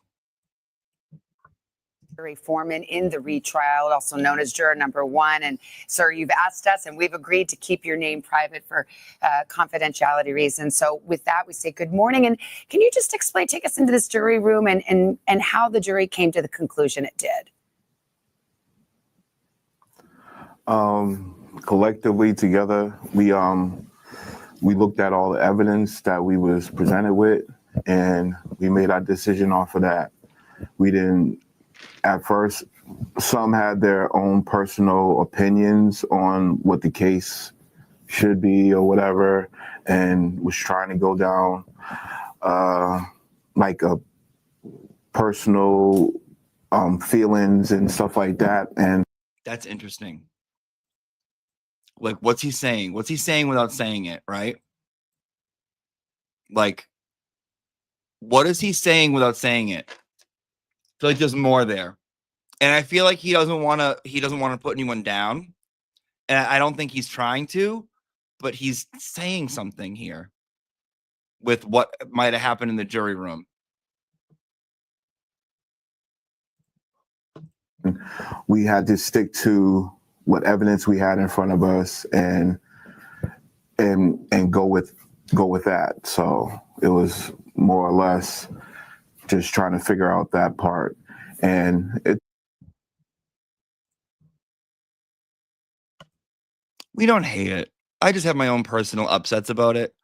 Foreman in the retrial, also known as juror number 1. And sir, you've asked us and we've agreed to keep your name private for confidentiality reasons. So with that, we say good morning. And can you just take us into this jury room and how the jury came to the conclusion it did? Collectively together, we looked at all the evidence that we was presented with, and we made our decision off of that. We didn't, at first, some had their own personal opinions on what the case should be or whatever, and was trying to go down like a personal feelings and stuff like that. And that's interesting. Like, what's he saying? What's he saying without saying it, right? Like, what is he saying without saying it? I feel like there's more there. And I feel like he doesn't want to put anyone down. And I don't think he's trying to, but he's saying something here with what might have happened in the jury room. We had to stick to what evidence we had in front of us and go with that. So it was more or less just trying to figure out that part. And we don't hate it. I just have my own personal upsets about it.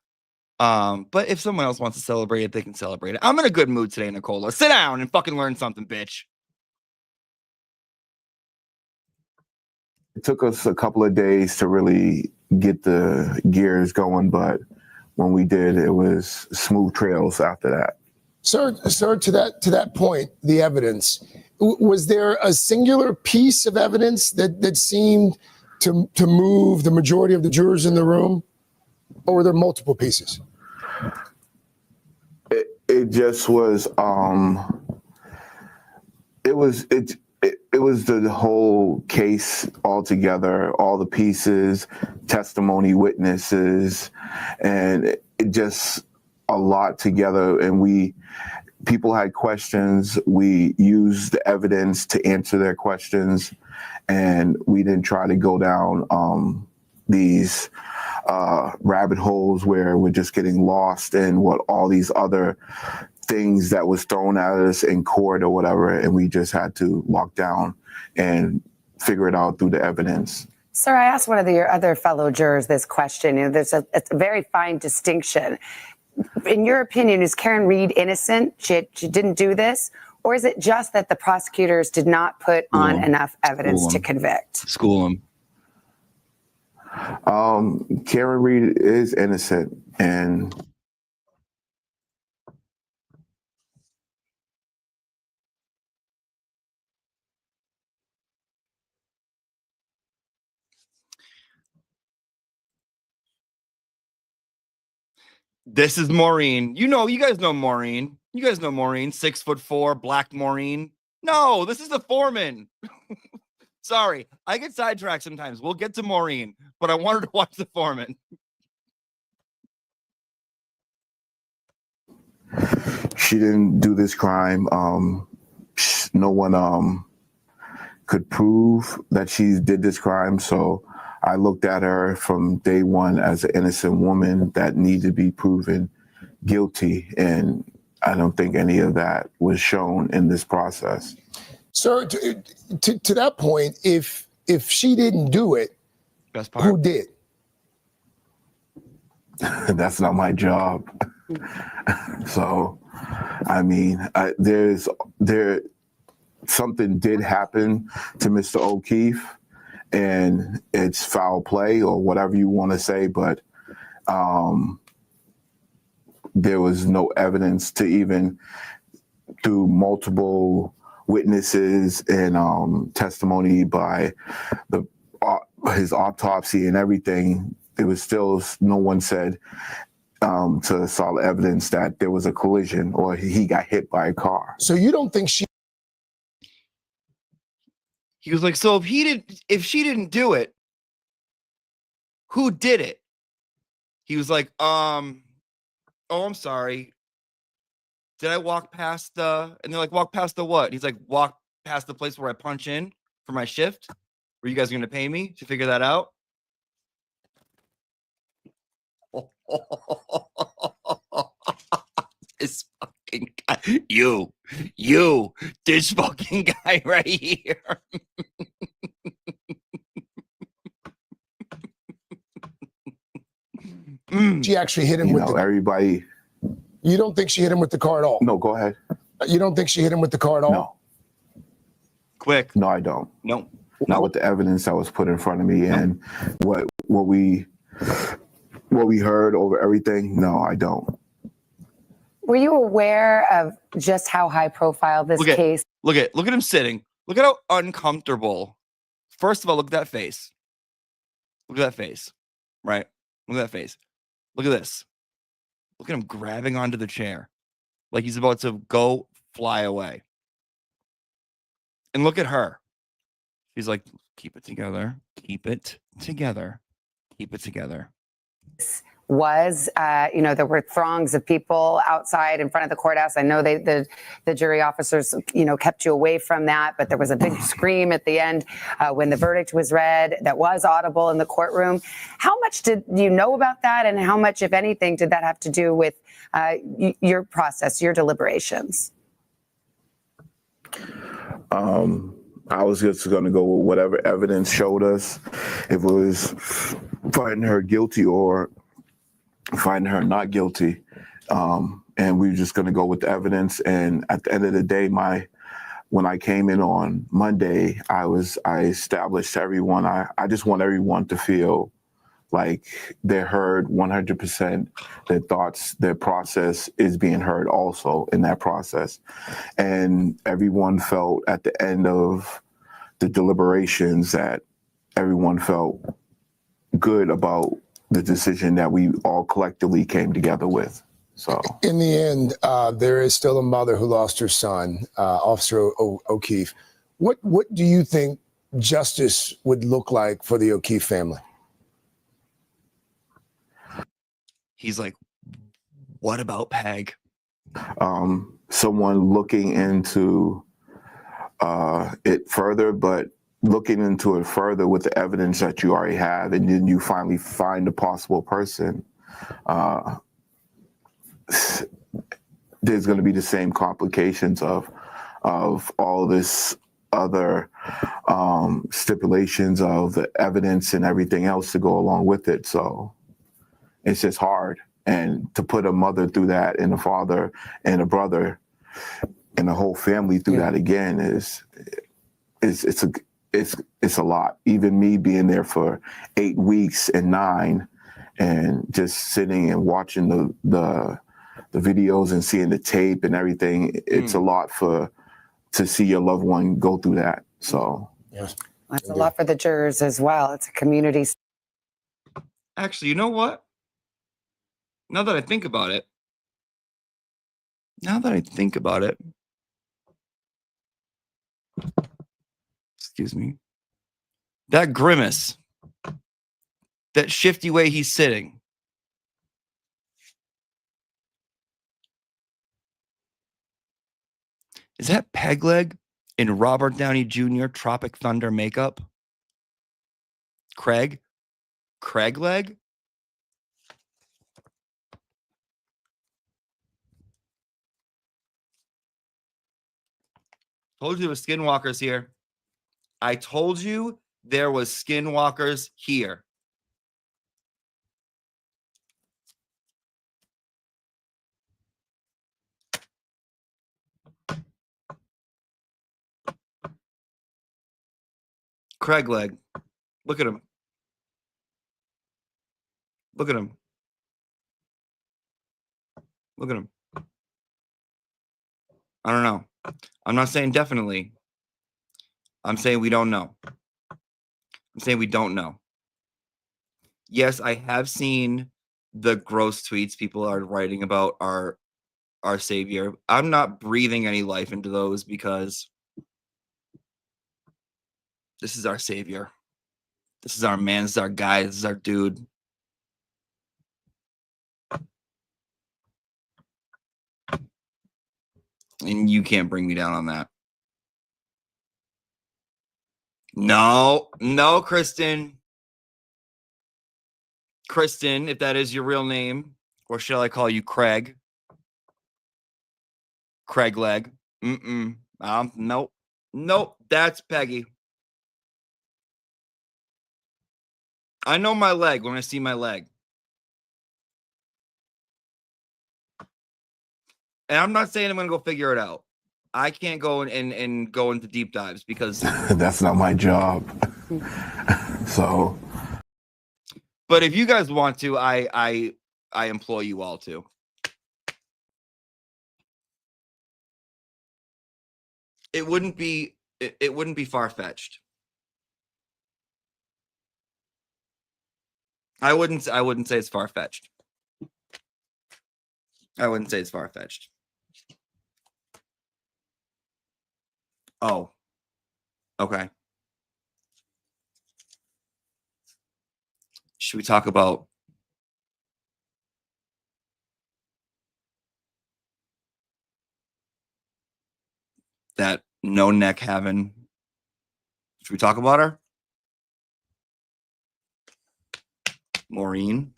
But if someone else wants to celebrate it, they can celebrate it. I'm in a good mood today, Nicola. Sit down and fucking learn something, bitch. it took us a couple of days to really get the gears going, but when we did, it was smooth trails after that. Sir, to that point, the evidence, was there a singular piece of evidence that seemed to move the majority of the jurors in the room, or were there multiple pieces? It just was. It was the whole case altogether, all the pieces, testimony, witnesses, and it just a lot together. And people had questions. We used the evidence to answer their questions, and we didn't try to go down these rabbit holes where we're just getting lost in what all these other things that was thrown at us in court or whatever, and we just had to lock down and figure it out through the evidence. Sir, I asked one of your other fellow jurors this question. It's a very fine distinction. In your opinion, is Karen Reed innocent? She didn't do this? Or is it just that the prosecutors did not put on enough evidence to convict? School him. Karen Reed is innocent, and this is Maureen. You guys know Maureen. 6'4", black Maureen. No, this is the foreman. Sorry, I get sidetracked sometimes. We'll get to Maureen, but I wanted to watch the foreman. she didn't do this crime. No one could prove that she did this crime, so I looked at her from day one as an innocent woman that needed to be proven guilty, and I don't think any of that was shown in this process. Sir, to that point, if she didn't do it, Best part. who did? That's not my job. So, I mean, something did happen to Mr. O'Keefe, and it's foul play or whatever you want to say, but there was no evidence to even through multiple witnesses and testimony by his autopsy and everything. There was still no one said to solid evidence that there was a collision or he got hit by a car. So you don't think she? He was like, so if she didn't do it, who did it? He was like, oh, I'm sorry. Did I walk past and they're like, walk past the what? He's like, walk past the place where I punch in for my shift. Were you guys going to pay me to figure that out? This fucking guy. This fucking guy right here. She actually hit him with everybody. You don't think she hit him with the car at all? No, go ahead. You don't think she hit him with the car at all? No, Quick. no, I don't. No. Not with the evidence that was put in front of me and what we heard over everything. No, I don't. Were you aware of just how high profile this case? Look at him sitting. Look at how uncomfortable. First of all, look at that face. Look at that face. Right? Look at that face. Look at this. Look at him grabbing onto the chair like he's about to go fly away. And look at her. She's like, keep it together. Keep it together. Keep it together. Was, there were throngs of people outside in front of the courthouse. I know the jury officers, kept you away from that, but there was a big scream at the end when the verdict was read that was audible in the courtroom. How much did you know about that, and how much, if anything, did that have to do with your process, your deliberations? I was just going to go with whatever evidence showed us. If it was finding her guilty or finding her not guilty. And we were just going to go with the evidence. And at the end of the day, when I came in on Monday, I established to everyone, I just want everyone to feel like they're heard 100%, their thoughts, their process is being heard also in that process. And everyone felt at the end of the deliberations that everyone felt good about the decision that we all collectively came together with. So in the end, there is still a mother who lost her son, Officer O'Keefe. What do you think justice would look like for the O'Keefe family? He's like, what about Peg? Someone looking into it further, but looking into it further with the evidence that you already have, and then you finally find a possible person, there's going to be the same complications of all this other stipulations of the evidence and everything else to go along with it. So it's just hard. And to put a mother through that, and a father and a brother and a whole family through that again it's a lot. Even me being there for 8 weeks and 9, and just sitting and watching the videos and seeing the tape and everything, it's a lot to see your loved one go through that. So That's a lot for the jurors as well. It's a community. Actually, you know what? Now that I think about it, excuse me, that grimace, that shifty way he's sitting, is that Peg Leg in Robert Downey Jr. Tropic Thunder makeup? Craig Leg? Told you there was skinwalkers here. I told you there was skinwalkers here. Craig Leg. Look at him. Look at him. Look at him. I don't know. I'm not saying definitely. I'm saying we don't know. I'm saying we don't know. Yes, I have seen the gross tweets people are writing about our savior. I'm not breathing any life into those because this is our savior. This is our man. This is our guy. This is our dude. And you can't bring me down on that. No, Kristen. Kristen, if that is your real name, or shall I call you Craig? Craig Leg. Nope, that's Peggy. I know my leg when I see my leg. And I'm not saying I'm going to go figure it out. I can't go and go into deep dives because that's not my job. So, but if you guys want to, I implore you all to. It wouldn't be far-fetched. I wouldn't say it's far-fetched. I wouldn't say it's far-fetched. Oh. Okay. Should we talk about that no neck having? Should we talk about her? Maureen.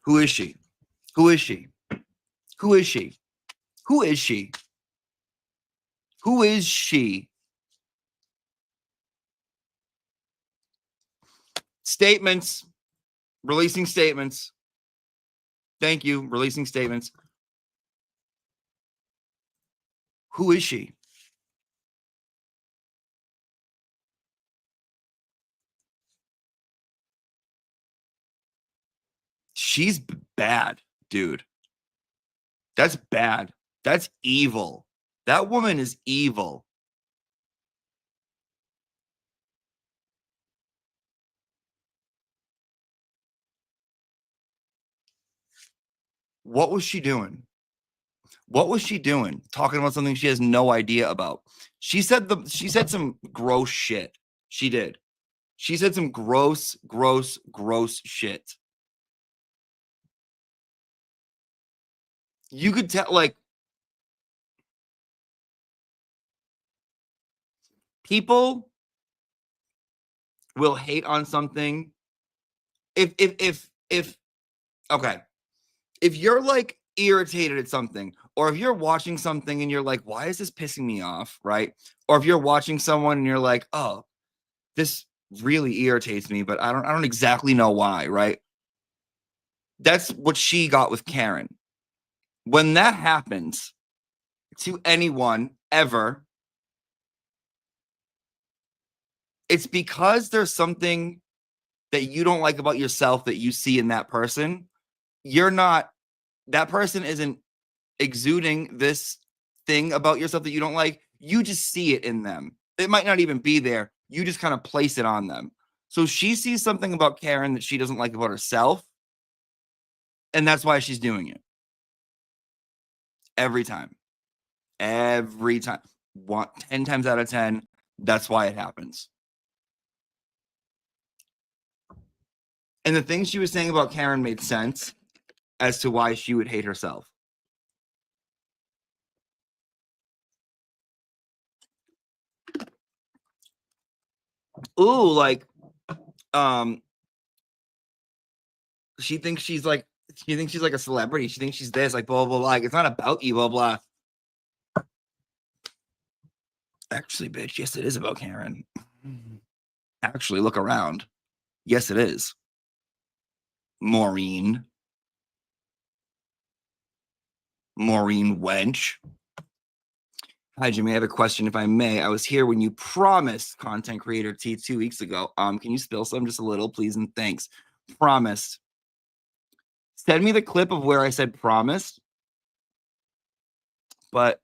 Who is she? Who is she? Who is she? Who is she? Who is she? Statements. Releasing statements. Thank you. Releasing statements. Who is she? She's bad, dude. That's bad. That's evil. That woman is evil. What was she doing? What was she doing? Talking about something she has no idea about. She said some gross shit. She did. She said some gross shit. You could tell, like, people will hate on something if okay. If you're like irritated at something, or if you're watching something and you're like, why is this pissing me off, right? Or if you're watching someone and you're like, oh, this really irritates me, but I don't exactly know why, right? That's what she got with Karen. When that happens to anyone ever, it's because there's something that you don't like about yourself that you see in that person. That person isn't exuding this thing about yourself that you don't like. You just see it in them. It might not even be there. You just kind of place it on them. So she sees something about Karen that she doesn't like about herself, and that's why she's doing it. Every time. 10 times out of 10, that's why it happens. And the things she was saying about Karen made sense as to why she would hate herself. Ooh, like, she thinks she's like a celebrity. She thinks she's this, like, blah, blah, blah. Like, it's not about you, blah, blah. Actually, bitch, yes, it is about Karen. Actually, look around. Yes, it is. Maureen Wench. Hi, Jimmy. I have a question, if I may. I was here when you promised content creator tea 2 weeks ago. Can you spill some just a little, please, and thanks? Promised. Send me the clip of where I said promised. But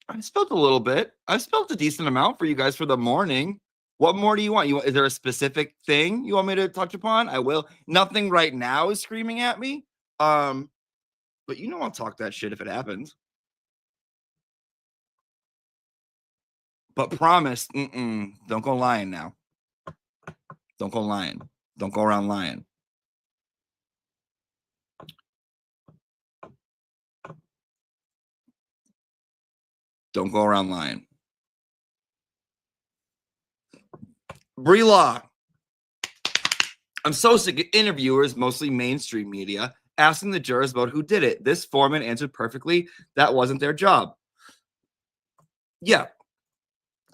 I spilled a little bit. I spilled a decent amount for you guys for the morning. What more do you want? Is there a specific thing you want me to touch upon? I will. Nothing right now is screaming at me. But you know I'll talk that shit if it happens. But promise, don't go lying now. Don't go lying. Don't go around lying. Don't go around lying. Bree Law. I'm so sick of interviewers, mostly mainstream media, asking the jurors about who did it. This foreman answered perfectly. That wasn't their job. Yeah.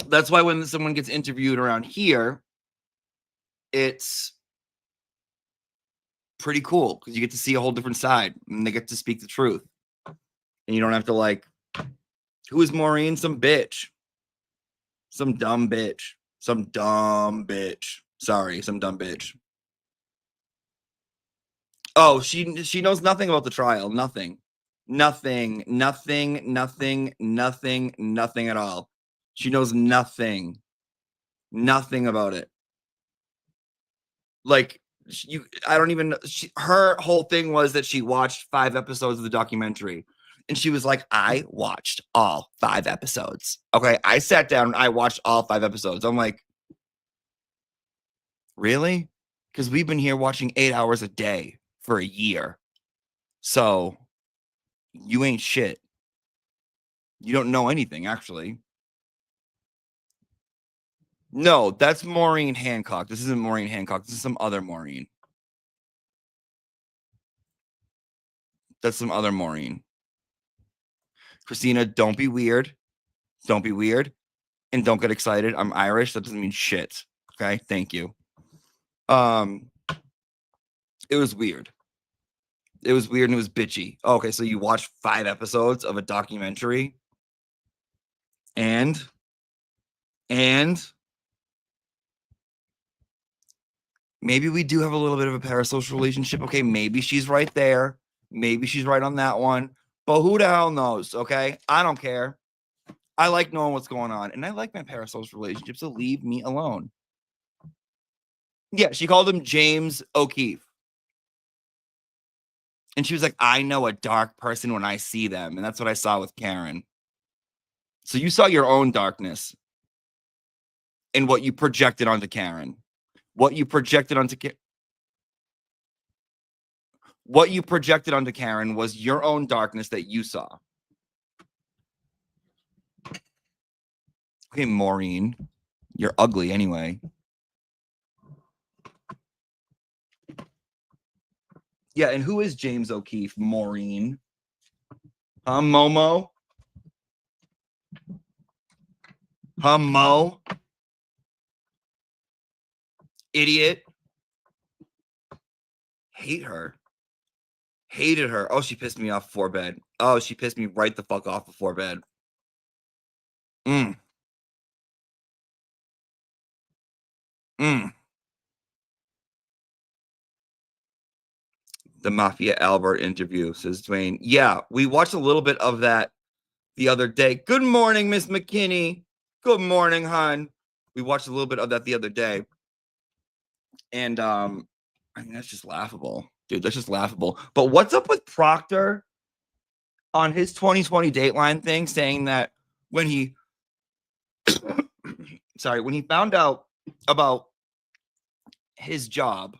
That's why when someone gets interviewed around here, it's pretty cool because you get to see a whole different side and they get to speak the truth. And you don't have to like, who is Maureen? Some bitch. Some dumb bitch. Some dumb bitch. Sorry, some dumb bitch. Oh, she knows nothing about the trial. Nothing at all. She knows nothing about it. Like I don't even know. Her whole thing was that she watched 5 episodes of the documentary. And she was like, I watched all 5 episodes. Okay, I sat down and I watched all 5 episodes. I'm like, really? Because we've been here watching 8 hours a day for a year. So you ain't shit. You don't know anything, actually. No, that's Maureen Hancock. This isn't Maureen Hancock. This is some other Maureen. That's some other Maureen. Christina, don't be weird. Don't be weird. And don't get excited. I'm Irish. That doesn't mean shit. Okay? Thank you. It was weird. It was weird and it was bitchy. Okay, so you watched 5 episodes of a documentary. And maybe we do have a little bit of a parasocial relationship. Okay, maybe she's right there. Maybe she's right on that one. But who the hell knows? Okay, I don't care. I like knowing what's going on. And I like my parasocial relationship, so leave me alone. Yeah, she called him James O'Keefe. And she was like, I know a dark person when I see them. And that's what I saw with Karen. So you saw your own darkness in what you projected onto Karen. What you projected onto Karen was your own darkness that you saw. Okay, Maureen, you're ugly anyway. Yeah, and who is James O'Keefe? Maureen. Momo? Mo? Idiot. Hate her. Hated her. Oh, she pissed me off before bed. Oh, she pissed me right the fuck off before bed. The Mafia Albert interview, says Dwayne. Yeah, we watched a little bit of that the other day. Good morning, Miss McKinney. Good morning, hon. We watched a little bit of that the other day. And I mean, that's just laughable. Dude, that's just laughable. But what's up with Proctor on his 2020 Dateline thing saying that when he when he found out about his job,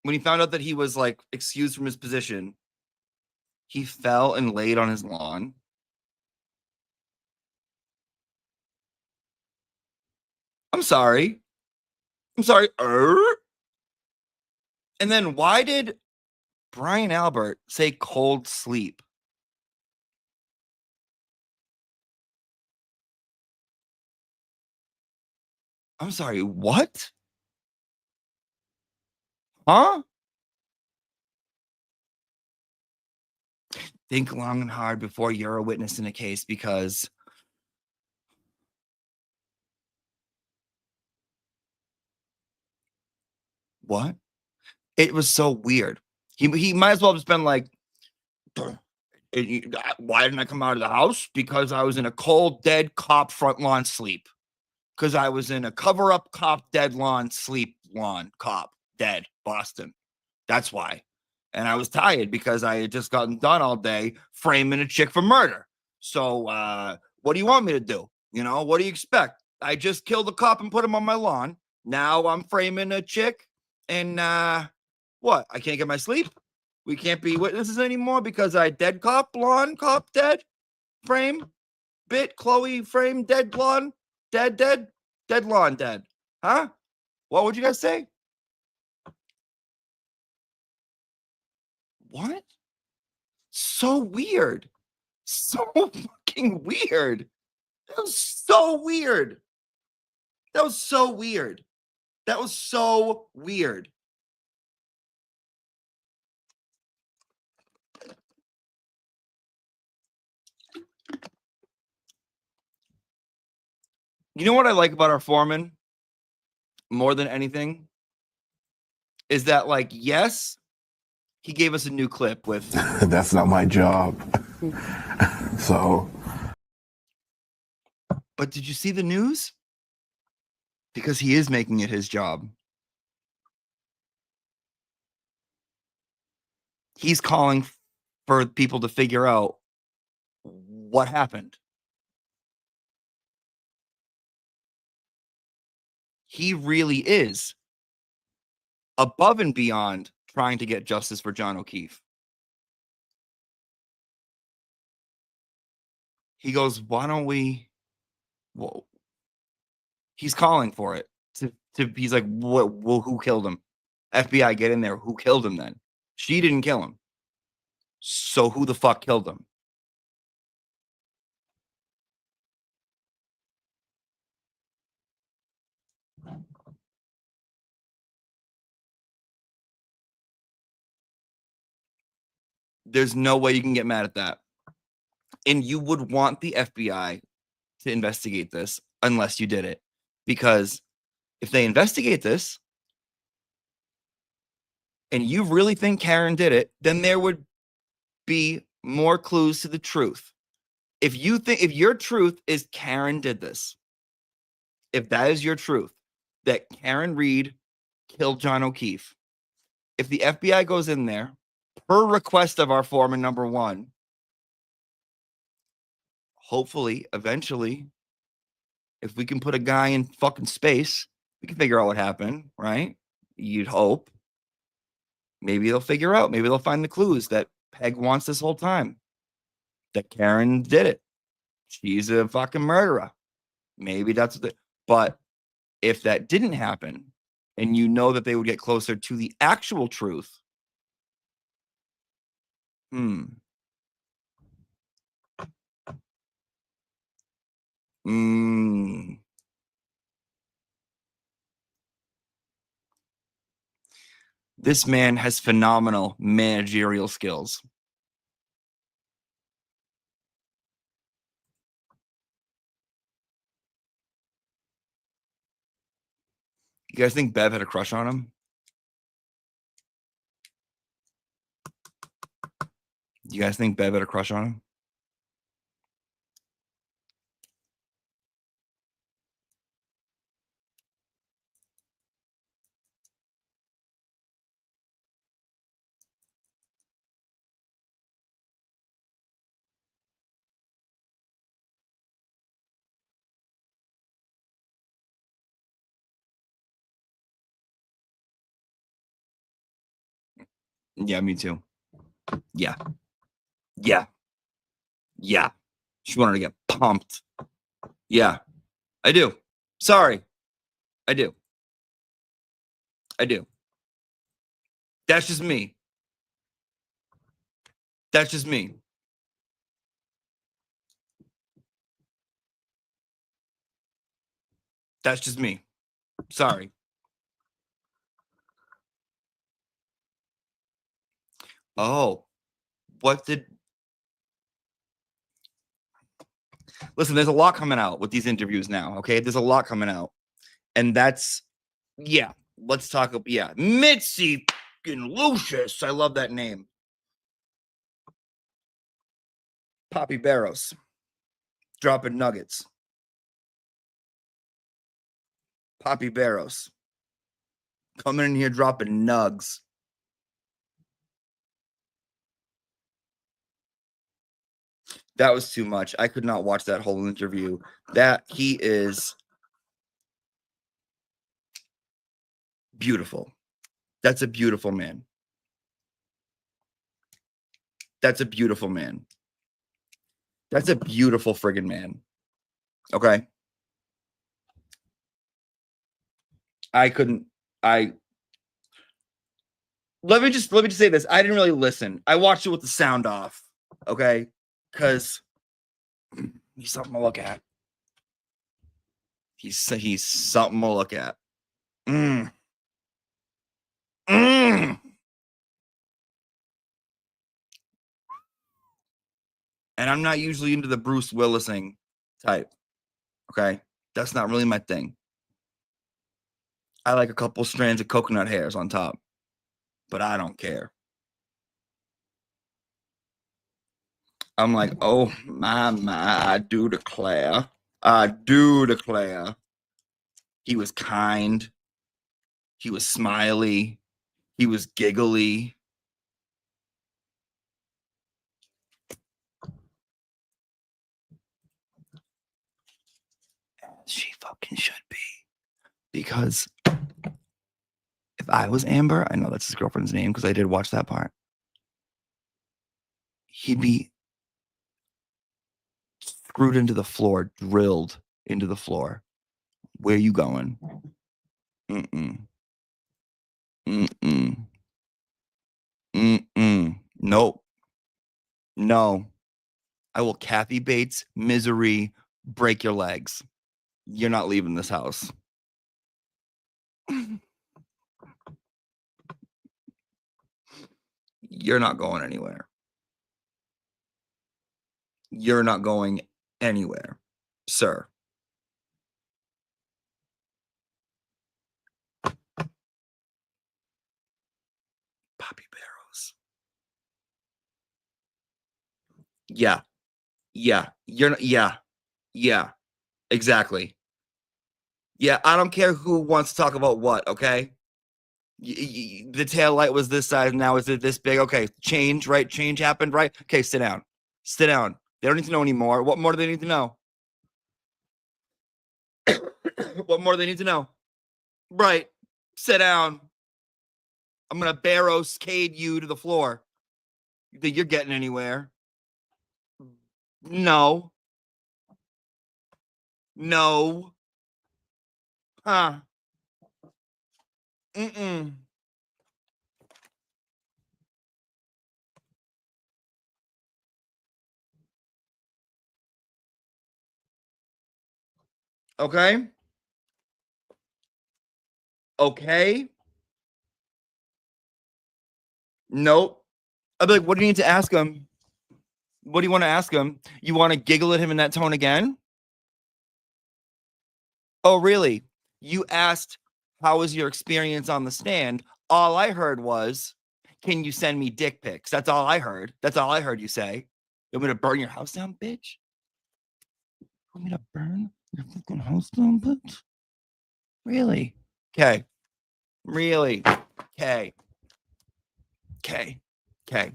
when he found out that he was like excused from his position, he fell and laid on his lawn. I'm sorry. And then why did Brian Albert say cold sleep? I'm sorry, what? Huh? Think long and hard before you're a witness in a case because what? It was so weird. He might as well have just been like, why didn't I come out of the house? Because I was in a cold, dead cop front lawn sleep. Because I was in a cover-up cop dead lawn sleep lawn cop dead Boston. That's why. And I was tired because I had just gotten done all day framing a chick for murder. So what do you want me to do? You know, what do you expect? I just killed a cop and put him on my lawn. Now I'm framing a chick and what? I can't get my sleep? We can't be witnesses anymore because I dead cop, lawn, cop, dead, frame, bit, Chloe, frame, dead, lawn, dead, lawn, dead. Huh? What would you guys say? What? So weird. So fucking weird. That was so weird. That was so weird. That was so weird. You know what I like about our foreman more than anything is that, like, yes, he gave us a new clip with. That's not my job. So. But did you see the news? Because he is making it his job. He's calling for people to figure out what happened. He really is above and beyond trying to get justice for John O'Keefe. He goes, why don't we? Whoa. He's calling for it. He's like, what? Well, who killed him? FBI, get in there. Who killed him then? She didn't kill him. So who the fuck killed him? There's no way you can get mad at that. And you would want the FBI to investigate this unless you did it. Because if they investigate this and you really think Karen did it, then there would be more clues to the truth. If your truth is Karen did this, if that is your truth, that Karen Reed killed John O'Keefe, if the FBI goes in there per request of our foreman number one, hopefully, eventually, if we can put a guy in fucking space, we can figure out what happened, right? You'd hope. Maybe they'll figure out. Maybe they'll find the clues that Peg wants this whole time. That Karen did it. She's a fucking murderer. Maybe that's what but if that didn't happen, and you know that they would get closer to the actual truth, This man has phenomenal managerial skills. You guys think Bev had a crush on him? You guys think Bev had a crush on him? Yeah, me too. Yeah. She wanted to get pumped. Yeah, I do. Sorry. I do. That's just me. That's just me. That's just me. Sorry. Oh, listen, there's a lot coming out with these interviews now, okay? There's a lot coming out. And let's talk about, Mitzi and Lucius. I love that name. Poppy Barrows. Dropping nuggets. Poppy Barrows. Coming in here dropping nugs. That was too much. I could not watch that whole interview. He is beautiful. That's a beautiful man. That's a beautiful man. That's a beautiful friggin' man. Okay. Let me just say this. I didn't really listen. I watched it with the sound off. Okay. Because he's something to look at. He's something to look at. Mm. Mm. And I'm not usually into the Bruce Willising type. Okay. That's not really my thing. I like a couple strands of coconut hairs on top, but I don't care. I'm like, oh my, I do declare. I do declare. He was kind. He was smiley. He was giggly. As she fucking should be. Because if I was Amber, I know that's his girlfriend's name because I did watch that part. He'd be screwed into the floor, drilled into the floor. Where you going? Mm-mm. Mm-mm. Mm-mm. Nope. No. I will Kathy Bates, misery, break your legs. You're not leaving this house. You're not going anywhere. You're not going anywhere, sir. Poppy Barrows. Yeah. Yeah. You're not, yeah. Exactly. Yeah, I don't care who wants to talk about what, okay? The tail light was this size, now is it this big? Okay, change, right? Change happened, right? Okay, sit down. Sit down. They don't need to know anymore. What more do they need to know? What more do they need to know? Right. Sit down. I'm gonna barrowcade you to the floor. You think you're getting anywhere? No. No. Huh. Mm-mm. Okay. Okay. Nope. I'd be like, what do you need to ask him? What do you want to ask him? You want to giggle at him in that tone again? Oh, really? You asked, how was your experience on the stand? All I heard was, can you send me dick pics? That's all I heard. That's all I heard you say. You want me to burn your house down, bitch? You want me to burn your fucking house down, bitch? Really? Okay. Really? Okay. Okay. Okay.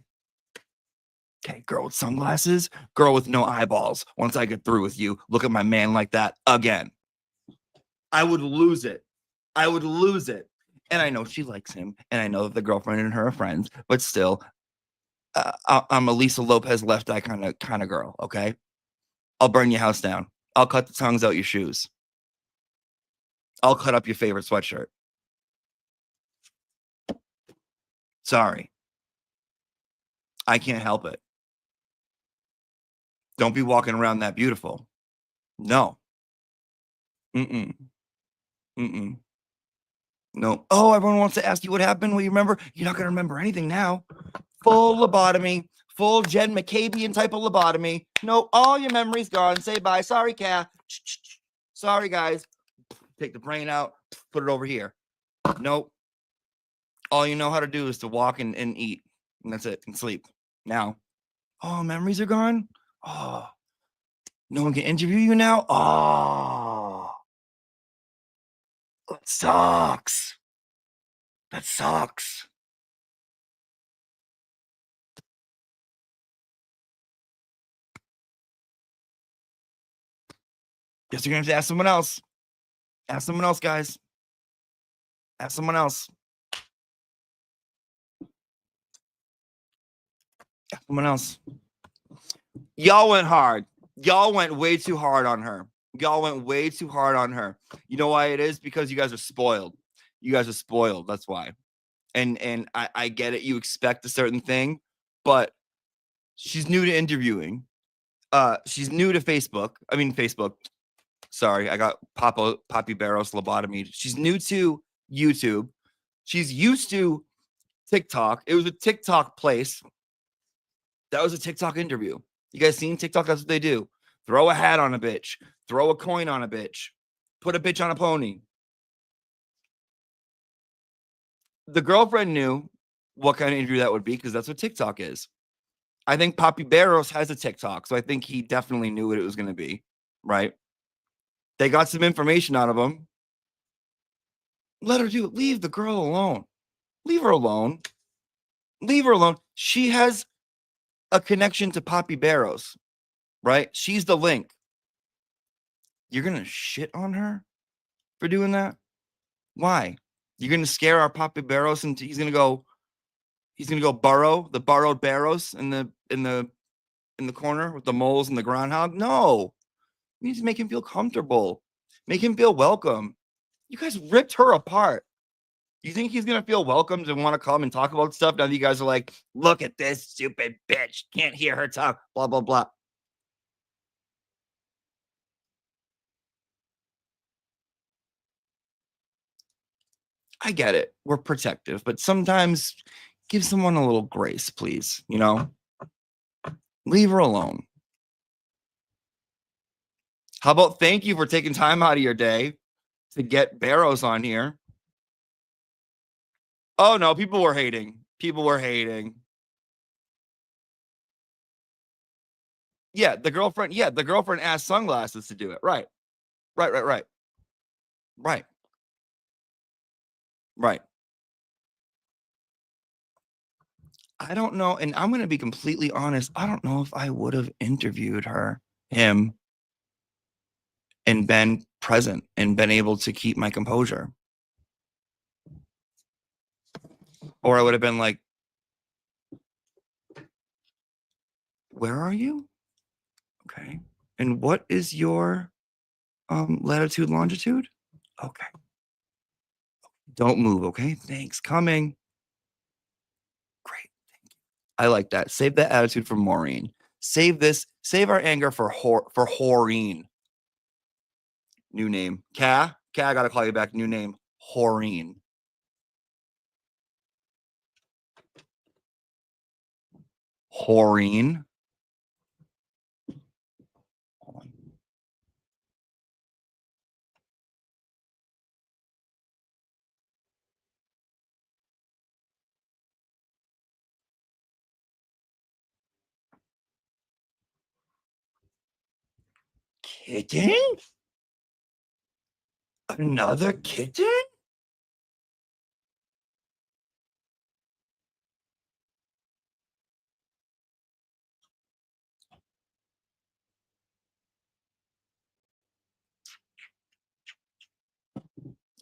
Okay. Girl with sunglasses, girl with no eyeballs. Once I get through with you, look at my man like that again. I would lose it. I would lose it. And I know she likes him, and I know that the girlfriend and her are friends, but still, I'm a Lisa Lopez left eye kind of girl. Okay, I'll burn your house down. I'll cut the tongues out your shoes. I'll cut up your favorite sweatshirt. Sorry, I can't help it. Don't be walking around that beautiful. No. Mm-mm. Mm-mm. No. Oh, everyone wants to ask you what happened. Well, you remember? You're not going to remember anything now. Full lobotomy, full Jen McCabean type of lobotomy. No, all your memories gone. Say bye. Sorry, Kat. Sorry, guys. Take the brain out, put it over here. Nope. All you know how to do is to walk and eat. And that's it. And sleep. Now. Oh, memories are gone? Oh. No one can interview you now? Oh. That sucks. That sucks. Guess you're gonna have to ask someone else. Ask someone else, guys. Ask someone else. Ask someone else. Y'all went hard. Y'all went way too hard on her. Y'all went way too hard on her. You know why it is? Because you guys are spoiled. You guys are spoiled. That's why. And I get it. You expect a certain thing, but she's new to interviewing. She's new to Facebook. I mean, Facebook. Sorry, I got Poppy Barros lobotomy. She's new to YouTube. She's used to TikTok. It was a TikTok place. That was a TikTok interview. You guys seen TikTok? That's what they do. Throw a hat on a bitch. Throw a coin on a bitch. Put a bitch on a pony. The girlfriend knew what kind of interview that would be because that's what TikTok is. I think Poppy Barros has a TikTok, so I think he definitely knew what it was going to be, right? They got some information out of him. Let her do it. Leave the girl alone. Leave her alone. Leave her alone. She has a connection to Poppy Barros, right? She's the link. You're going to shit on her for doing that? Why? You're going to scare our Poppy Barros and he's going to go burrow the borrowed Barros in the corner with the moles and the groundhog? No. You need to make him feel comfortable. Make him feel welcome. You guys ripped her apart. You think he's going to feel welcomed and want to come and talk about stuff? Now you guys are like, look at this stupid bitch. Can't hear her talk. Blah, blah, blah. I get it. We're protective, but sometimes give someone a little grace, please. You know, leave her alone. How about thank you for taking time out of your day to get Barrows on here? Oh, no, people were hating. People were hating. Yeah, the girlfriend asked Sunglasses to do it. Right. Right. I don't know. And I'm going to be completely honest. I don't know if I would have interviewed him, and been present and been able to keep my composure. Or I would have been like, where are you? Okay. And what is your latitude, longitude? Okay. Don't move. Okay. Thanks. Coming. Great. Thank you. I like that. Save that attitude for Maureen. Save our anger for Horeen. New name. I gotta call you back. New name. Horeen. Horeen. Kitten? Another kitten?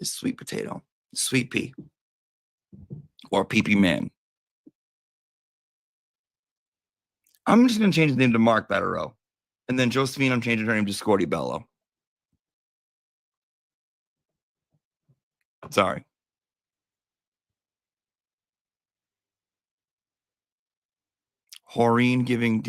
Sweet potato, sweet pea, or pee man. I'm just going to change his name to Mark Batterow. And then Josephine, I'm changing her name to Scorty Bello. Sorry. Horeen giving...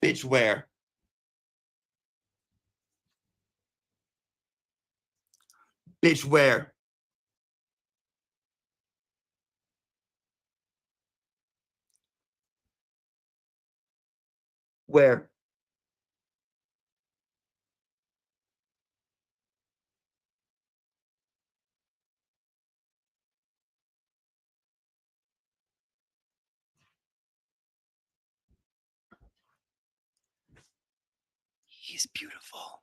Bitch, where? Bitch, where? Where? He's beautiful.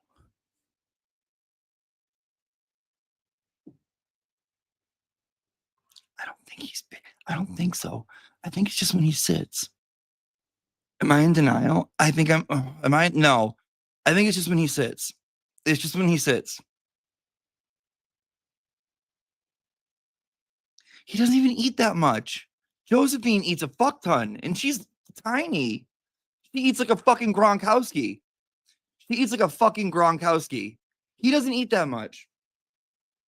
I don't think he's big. I don't think so. I think it's just when he sits. Am I in denial? I think I'm. Am I? No. I think it's just when he sits. It's just when he sits. He doesn't even eat that much. Josephine eats a fuck ton, and she's tiny. She eats like a fucking Gronkowski. She eats like a fucking Gronkowski. He doesn't eat that much.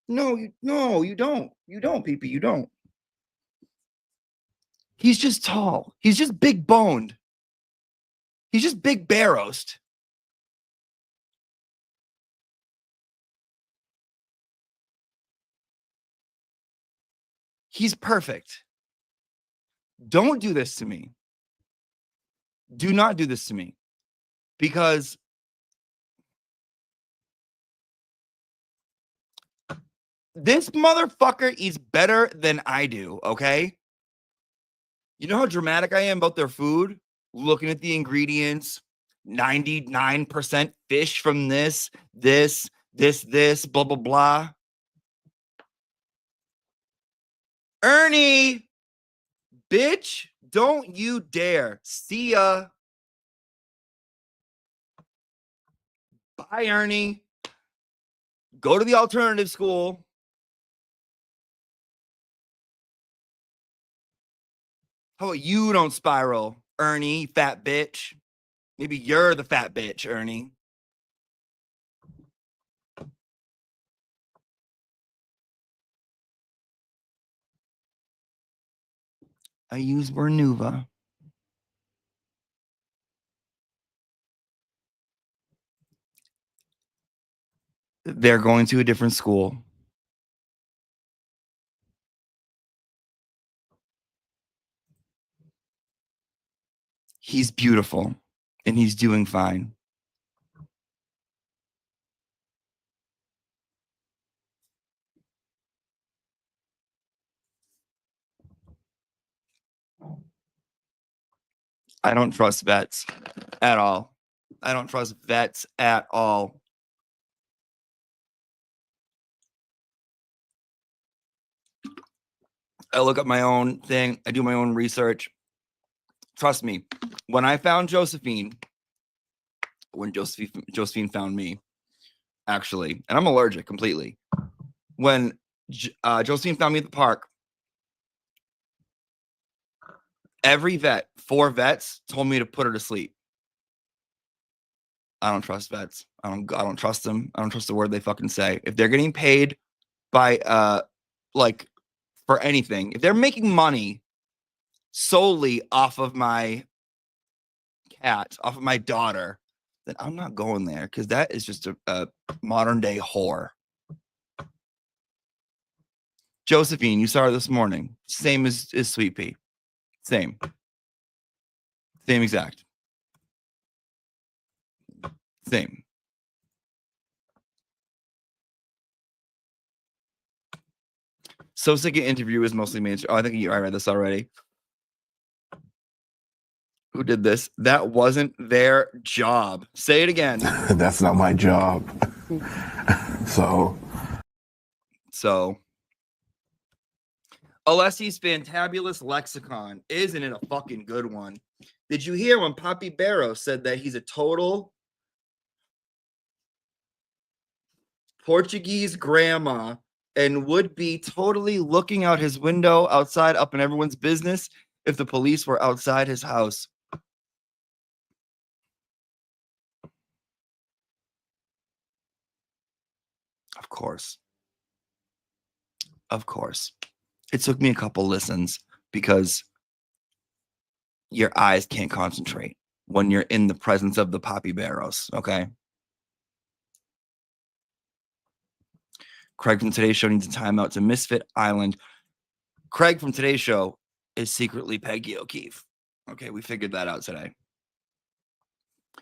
No, you don't. You don't, Pee-Pee. You don't. He's just tall. He's just big boned. He's just big barroast. He's perfect. Don't do this to me. Do not do this to me. Because this motherfucker is better than I do, okay? You know how dramatic I am about their food? Looking at the ingredients, 99% fish from this, blah, blah, blah. Ernie, bitch, don't you dare. See ya. Bye, Ernie. Go to the alternative school. How about you don't spiral, Ernie, fat bitch? Maybe you're the fat bitch, Ernie. I use Bernuva. They're going to a different school. He's beautiful and he's doing fine. I don't trust vets at all. I don't trust vets at all. I look up my own thing. I do my own research. Trust me, when I found Josephine, when Josephine found me, actually, and I'm allergic completely. When Josephine found me at the park, every vet, 4 vets, told me to put her to sleep. I don't trust vets. I don't trust them. I don't trust the word they fucking say. If they're getting paid by like for anything, if they're making money solely off of my cat, off of my daughter, then I'm not going there because that is just a modern day whore. Josephine, you saw her this morning. Same as Sweet Pea. Same exact. Same. So Sick interview is mostly mainstream. Oh, I think I read this already. Who did this? That wasn't their job. Say it again. That's not my job. So Alessi's fantabulous lexicon. Isn't it a fucking good one? Did you hear when Papi Barrow said that he's a total Portuguese grandma and would be totally looking out his window outside up in everyone's business if the police were outside his house? Of course. Of course. It took me a couple listens because your eyes can't concentrate when you're in the presence of the Papi Barrows, okay? Craig from Today's Show needs a timeout to Misfit Island. Craig from Today's Show is secretly Peggy O'Keefe. Okay, we figured that out today.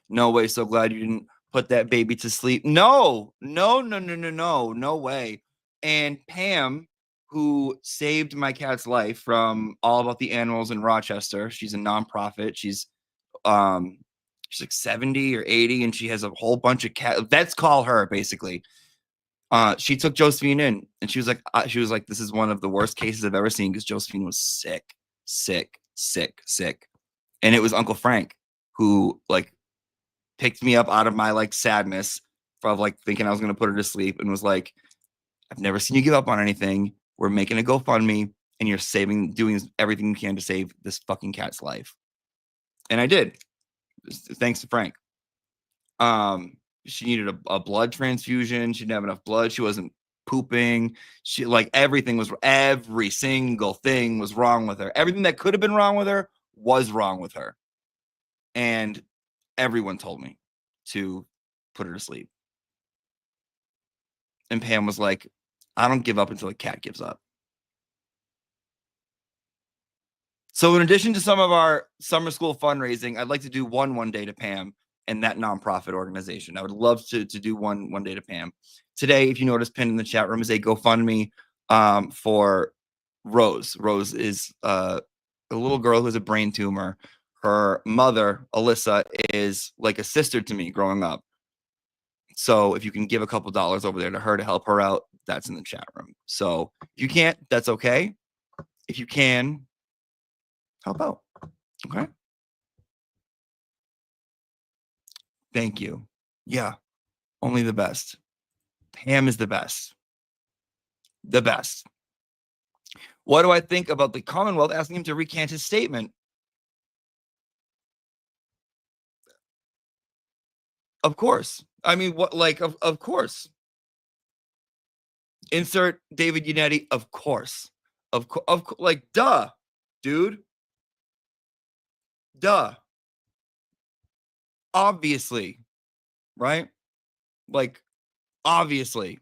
No way, so glad you didn't put that baby to sleep. No way. And Pam, who saved my cat's life from All About the Animals in Rochester. She's a nonprofit. She's she's like 70 or 80, and she has a whole bunch of cats. Vets call her basically. She took Josephine in, and she was like, this is one of the worst cases I've ever seen because Josephine was sick. And it was Uncle Frank who like picked me up out of my like sadness of like thinking I was going to put her to sleep and was like, I've never seen you give up on anything. We're making a GoFundMe and you're doing everything you can to save this fucking cat's life. And I did. Thanks to Frank. She needed a blood transfusion. She didn't have enough blood. She wasn't pooping. She like every single thing was wrong with her. Everything that could have been wrong with her was wrong with her. And everyone told me to put her to sleep. And Pam was like, I don't give up until a cat gives up. So in addition to some of our summer school fundraising, I'd like to do one day to Pam and that nonprofit organization. I would love to do one day to Pam. Today, if you notice pinned in the chat room, is a GoFundMe for Rose. Rose is a little girl who has a brain tumor. Her mother, Alyssa, is like a sister to me growing up. So if you can give a couple dollars over there to her to help her out, that's in the chat room. So if you can't, that's okay. If you can, help out. Okay. Thank you. Yeah. Only the best. Pam is the best. The best. What do I think about the Commonwealth asking him to recant his statement? Of course. I mean, what, like, of course. Insert David Yannetti. Of course. Like, duh, dude. Duh. Obviously. Right? Like, obviously.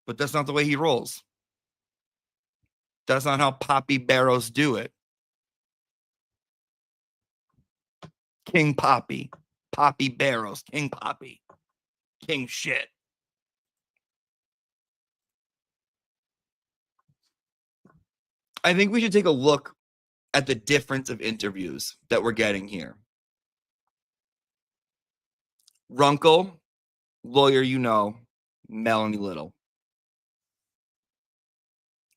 But that's not the way he rolls. That's not how Poppy Barrows do it. King Poppy. Poppy Barrows. King Poppy. King shit. I think we should take a look at the difference of interviews that we're getting here. Runkle, lawyer, Melanie Little.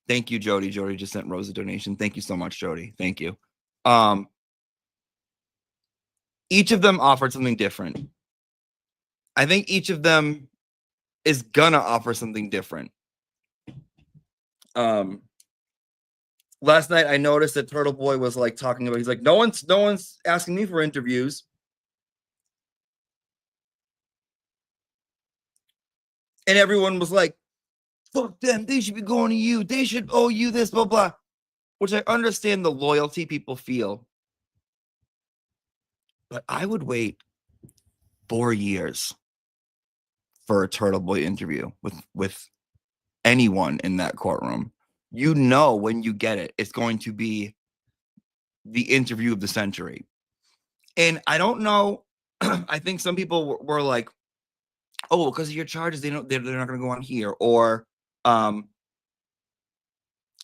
Thank you, Jody. Jody just sent Rose a donation. Thank you so much, Jody. Thank you. Each of them offered something different. I think each of them is gonna offer something different. Last night I noticed that Turtle Boy was like talking about, he's like, no one's asking me for interviews. And everyone was like, fuck them, they should be going to you, they should owe you this, blah, blah. Which I understand the loyalty people feel. But I would wait 4 years for a Turtle Boy interview with anyone in that courtroom. You know, when you get it, it's going to be the interview of the century. And I don't know. I think some people were like, oh, because of your charges, they're not going to go on here. Or,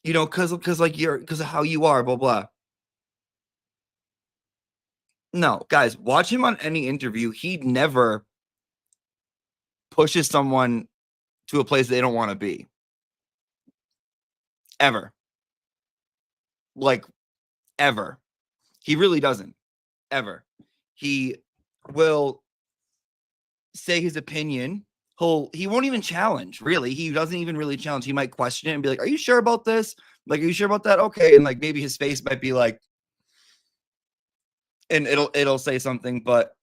because of how you are, blah, blah. No, guys, watch him on any interview. He never pushes someone to a place they don't want to be. Ever. Like, ever. He really doesn't. Ever. He will say his opinion. He won't even challenge, really. He doesn't even really challenge. He might question it and be like, are you sure about this? Like, are you sure about that? Okay. And like, maybe his face might be like, and it'll say something, but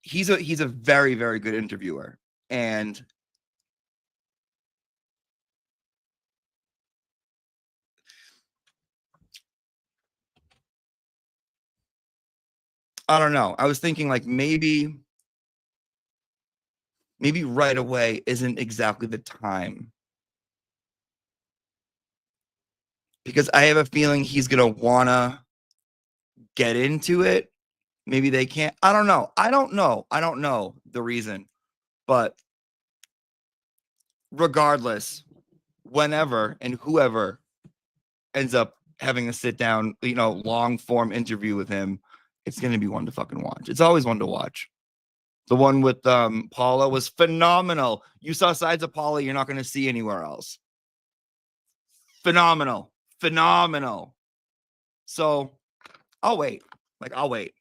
he's a very, very good interviewer. And I don't know. I was thinking like maybe right away isn't exactly the time. Because I have a feeling he's going to want to get into it. Maybe they can't. I don't know. I don't know the reason. But regardless, whenever and whoever ends up having a sit down, long form interview with him, it's going to be one to fucking watch. It's always one to watch. The one with Paula was phenomenal. You saw sides of Paula you're not going to see anywhere else. Phenomenal. So I'll wait. I'll wait.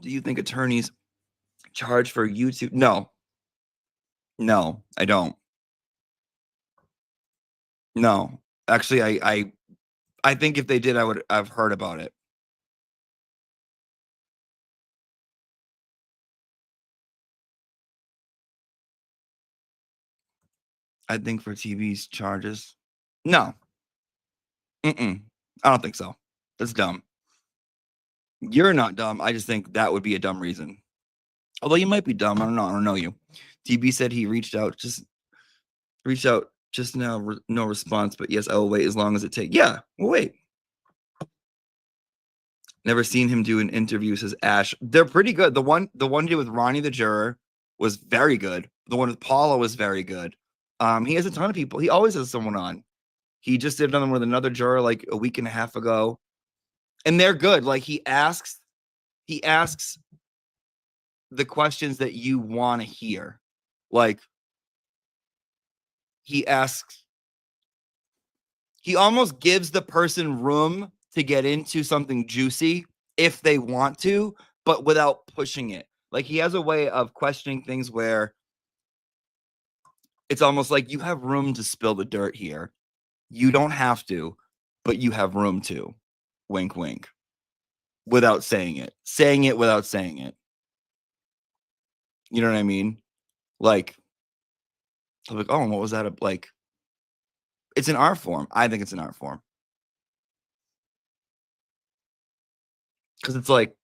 Do you think attorneys charge for YouTube? No, I don't. No, actually, I think if they did, I've heard about it. I think for TV's charges, no. I don't think so. That's dumb. You're not dumb. I just think that would be a dumb reason. Although you might be dumb. I don't know. I don't know you. TB said he reached out just now. No response, but yes, I will wait as long as it takes. Yeah, we'll wait. Never seen him do an interview, says Ash. They're pretty good. The one he did with Ronnie the Juror was very good. The one with Paula was very good. He has a ton of people. He always has someone on. He just did another with another juror like a week and a half ago. And they're good. Like he asks the questions that you want to hear. Like he almost gives the person room to get into something juicy if they want to, but without pushing it. Like he has a way of questioning things where it's almost like you have room to spill the dirt here. You don't have to, but you have room to. Wink, wink. Without saying it. Saying it without saying it. You know what I mean? Like, oh, what was that? Like, it's an art form. I think it's an art form. Because it's like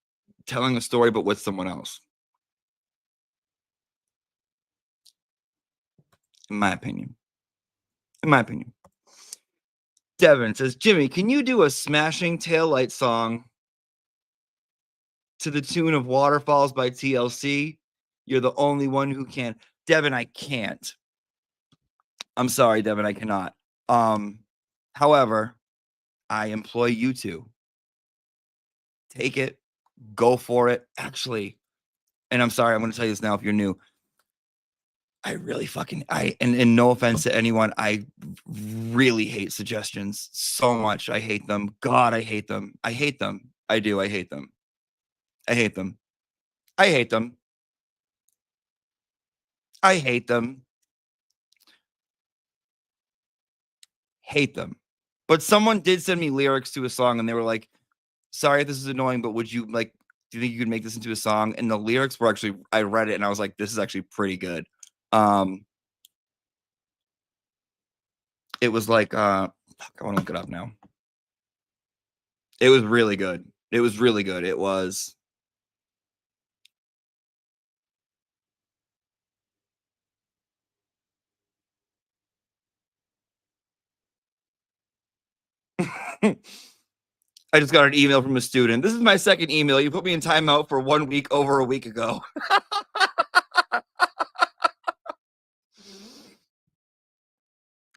telling a story, but with someone else. In my opinion. Devin says, Jimmy, can you do a smashing taillight song to the tune of Waterfalls by TLC? You're the only one who can. Devin, I can't. I'm sorry, Devin, I cannot. However, I employ you to take it, go for it. Actually, and I'm sorry, I'm going to tell you this now if you're new. I really and no offense to anyone, I really hate suggestions so much. I hate them. God, I hate them. I do. I hate them. Hate them. But someone did send me lyrics to a song and they were like, sorry if this is annoying, but would you do you think you could make this into a song? And the lyrics were actually, I read it and I was like, this is actually pretty good. It was like, I want to look it up now. It was really good. It was. I just got an email from a student. This is my second email. You put me in timeout for 1 week over a week ago.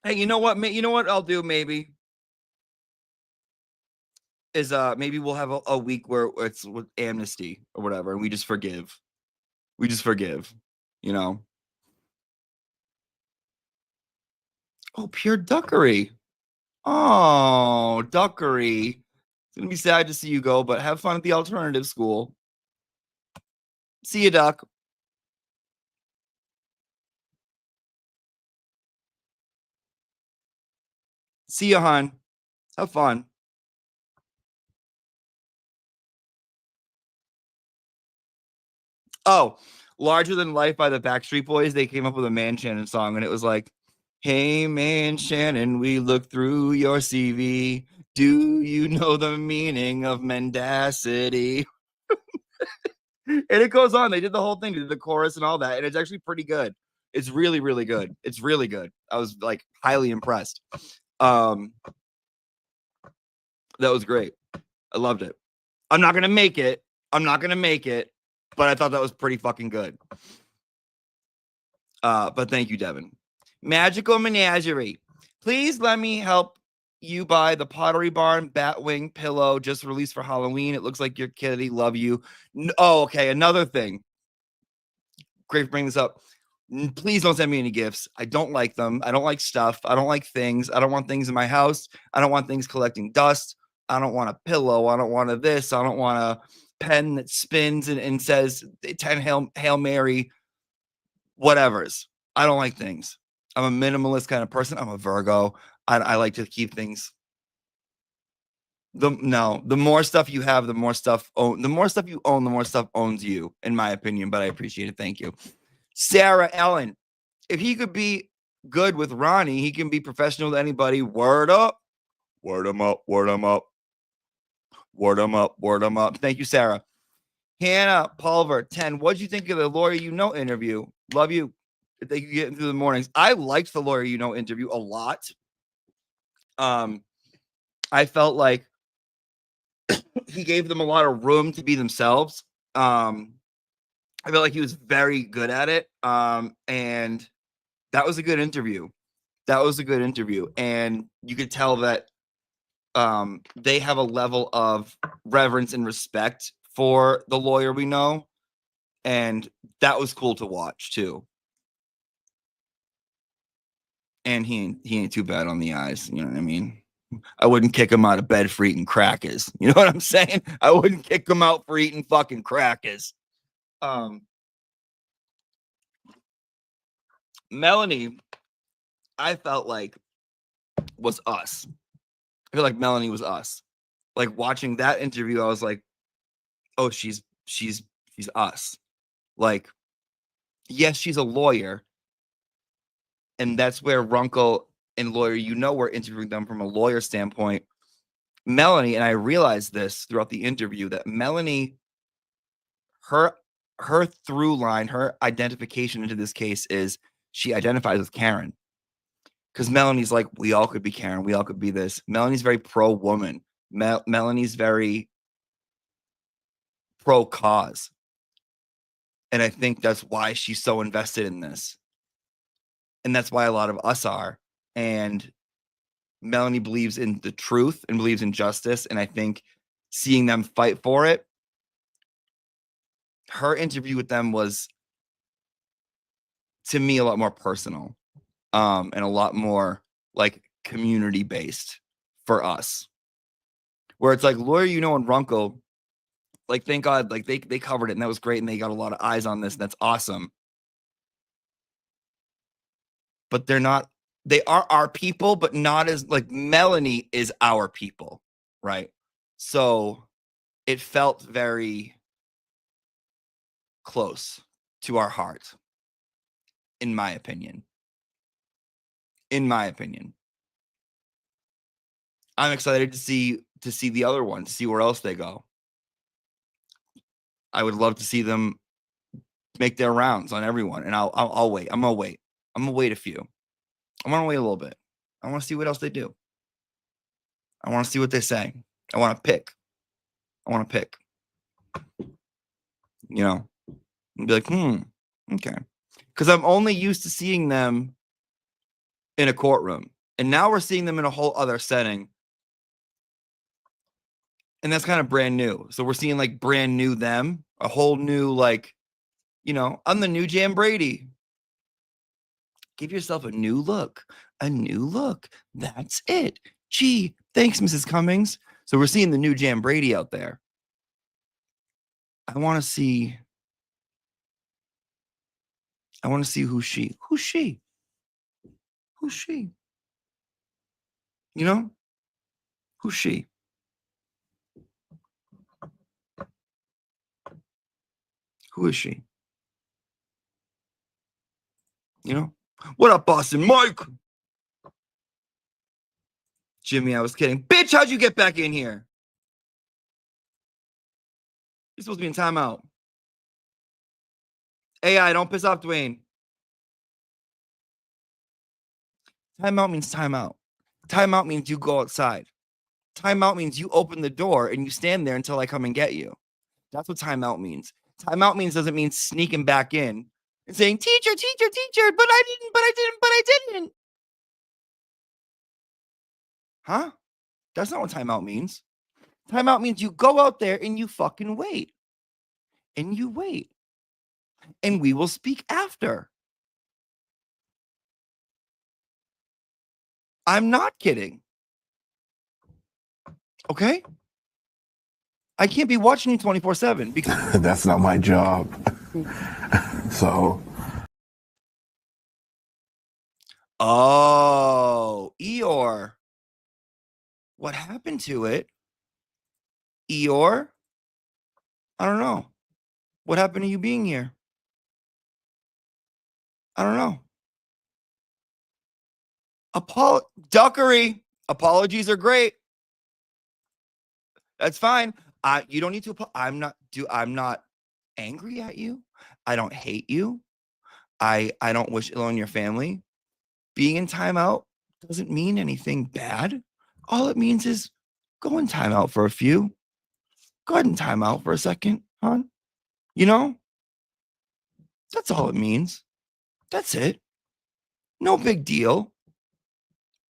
Hey, you know what? You know what I'll do maybe is maybe we'll have a week where it's with amnesty or whatever, and we just forgive. You know. Oh, pure duckery. Oh, duckery. It's gonna be sad to see you go, but have fun at the alternative school. See you, Duck. See you, hon. Have fun. Oh, Larger Than Life by the Backstreet Boys. They came up with a Man Shannon song, and it was like, hey, Man Shannon, we looked through your CV. Do you know the meaning of mendacity? And it goes on. They did the whole thing. They did the chorus and all that, and it's actually pretty good. It's really, really good. It's really good. I was like highly impressed. That was great. I loved it. I'm not gonna make it, but I thought that was pretty fucking good. But thank you, Devin. Magical Menagerie. Please let me help you buy the Pottery Barn Batwing pillow just released for Halloween. It looks like your kitty. Love you. Oh, okay. Another thing. Great for bringing this up. Please don't send me any gifts. I don't like them. I don't like stuff. I don't like things. I don't want things in my house. I don't want things collecting dust. I don't want a pillow. I don't want a this. I don't want a pen that spins and says 10 Hail Mary, whatever's. I don't like things. I'm a minimalist kind of person. I'm a Virgo. I like to keep things. The more stuff you have, the more stuff you own, the more stuff owns you, in my opinion. But I appreciate it. Thank you. Sarah Ellen. If he could be good with Ronnie, he can be professional with anybody. Word up. Word him up. Word him up. Word him up. Word him up. Thank you, Sarah. Hannah Pulver, 10. What'd you think of the Lawyer You Know interview? Love you. Thank you for getting through the mornings. I liked the Lawyer You Know interview a lot. I felt like he gave them a lot of room to be themselves. I feel like he was very good at it. And that was a good interview. And you could tell that they have a level of reverence and respect for the Lawyer We Know. And that was cool to watch too. And he ain't too bad on the eyes. You know what I mean? I wouldn't kick him out of bed for eating crackers. You know what I'm saying? I wouldn't kick him out for eating fucking crackers. Melanie, I felt like was us. I feel like Melanie was us. Like watching that interview, I was like, oh, she's us. Like, yes, she's a lawyer. And that's where Runkle and Lawyer You Know we're interviewing them from a lawyer standpoint. Melanie, and I realized this throughout the interview, that Melanie, her through line, her identification into this case is she identifies with Karen. Because Melanie's like, we all could be Karen. We all could be this. Melanie's very pro-woman. Melanie's very pro-cause. And I think that's why she's so invested in this. And that's why a lot of us are. And Melanie believes in the truth and believes in justice. And I think seeing them fight for it, her interview with them was, to me, a lot more personal. And a lot more like community based for us, where it's like Lawyer You Know and Runkle, like, thank God, like they covered it and that was great. And they got a lot of eyes on this. And that's awesome. But they are our people, but not as like Melanie is our people. Right. So it felt very close to our heart, in my opinion. I'm excited to see the other one, to see where else they go. I would love to see them make their rounds on everyone, and I'll wait. I'm gonna wait a few. I want to wait a little bit. I want to see what else they do. I want to see what they say. I want to pick. You know, and be like, okay, because I'm only used to seeing them in a courtroom. And now we're seeing them in a whole other setting. And that's kind of brand new. So we're seeing like brand new them, a whole new, like, you know, I'm the new Jan Brady. Give yourself a new look. That's it. Gee, thanks, Mrs. Cummings. So we're seeing the new Jan Brady out there. I want to see who's she. You know? Who's she? Who is she? You know? What up, Boston Mike? Jimmy, I was kidding. Bitch, how'd you get back in here? You're supposed to be in timeout. AI, don't piss off Dwayne. Timeout means timeout. Timeout means you go outside. Timeout means you open the door and you stand there until I come and get you. That's what timeout means. Timeout means doesn't mean sneaking back in and saying, teacher, teacher, teacher, but I didn't, but I didn't, but I didn't. Huh? That's not what timeout means. Timeout means you go out there and you fucking wait. And you wait. And we will speak after. I'm not kidding. Okay? I can't be watching you 24/7 because That's not my job. So. oh, Eeyore. What happened to it? Eeyore? I don't know. What happened to you being here? I don't know. Duckery. Apologies are great. That's fine. You don't need to. I'm not angry at you. I don't hate you. I don't wish ill on your family. Being in timeout doesn't mean anything bad. All it means is go in timeout for a few. Go ahead and time out for a second, hon. You know? That's all it means. That's it. No big deal.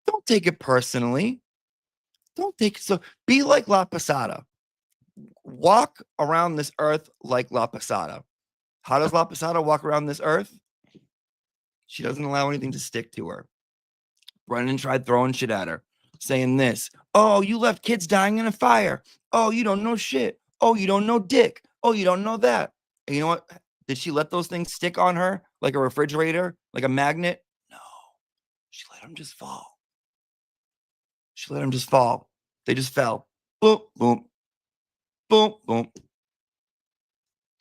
Don't take it personally. Don't take it so. Be like La Posada. Walk around this earth like La Posada. How does La Posada walk around this earth? She doesn't allow anything to stick to her. Brennan tried throwing shit at her, saying this. Oh, you left kids dying in a fire. Oh, you don't know shit. Oh, you don't know dick. Oh, you don't know that. And you know what? Did she let those things stick on her like a refrigerator, like a magnet? No. She let them just fall. She let them just fall. They just fell. Boom, boom. Boom, boom.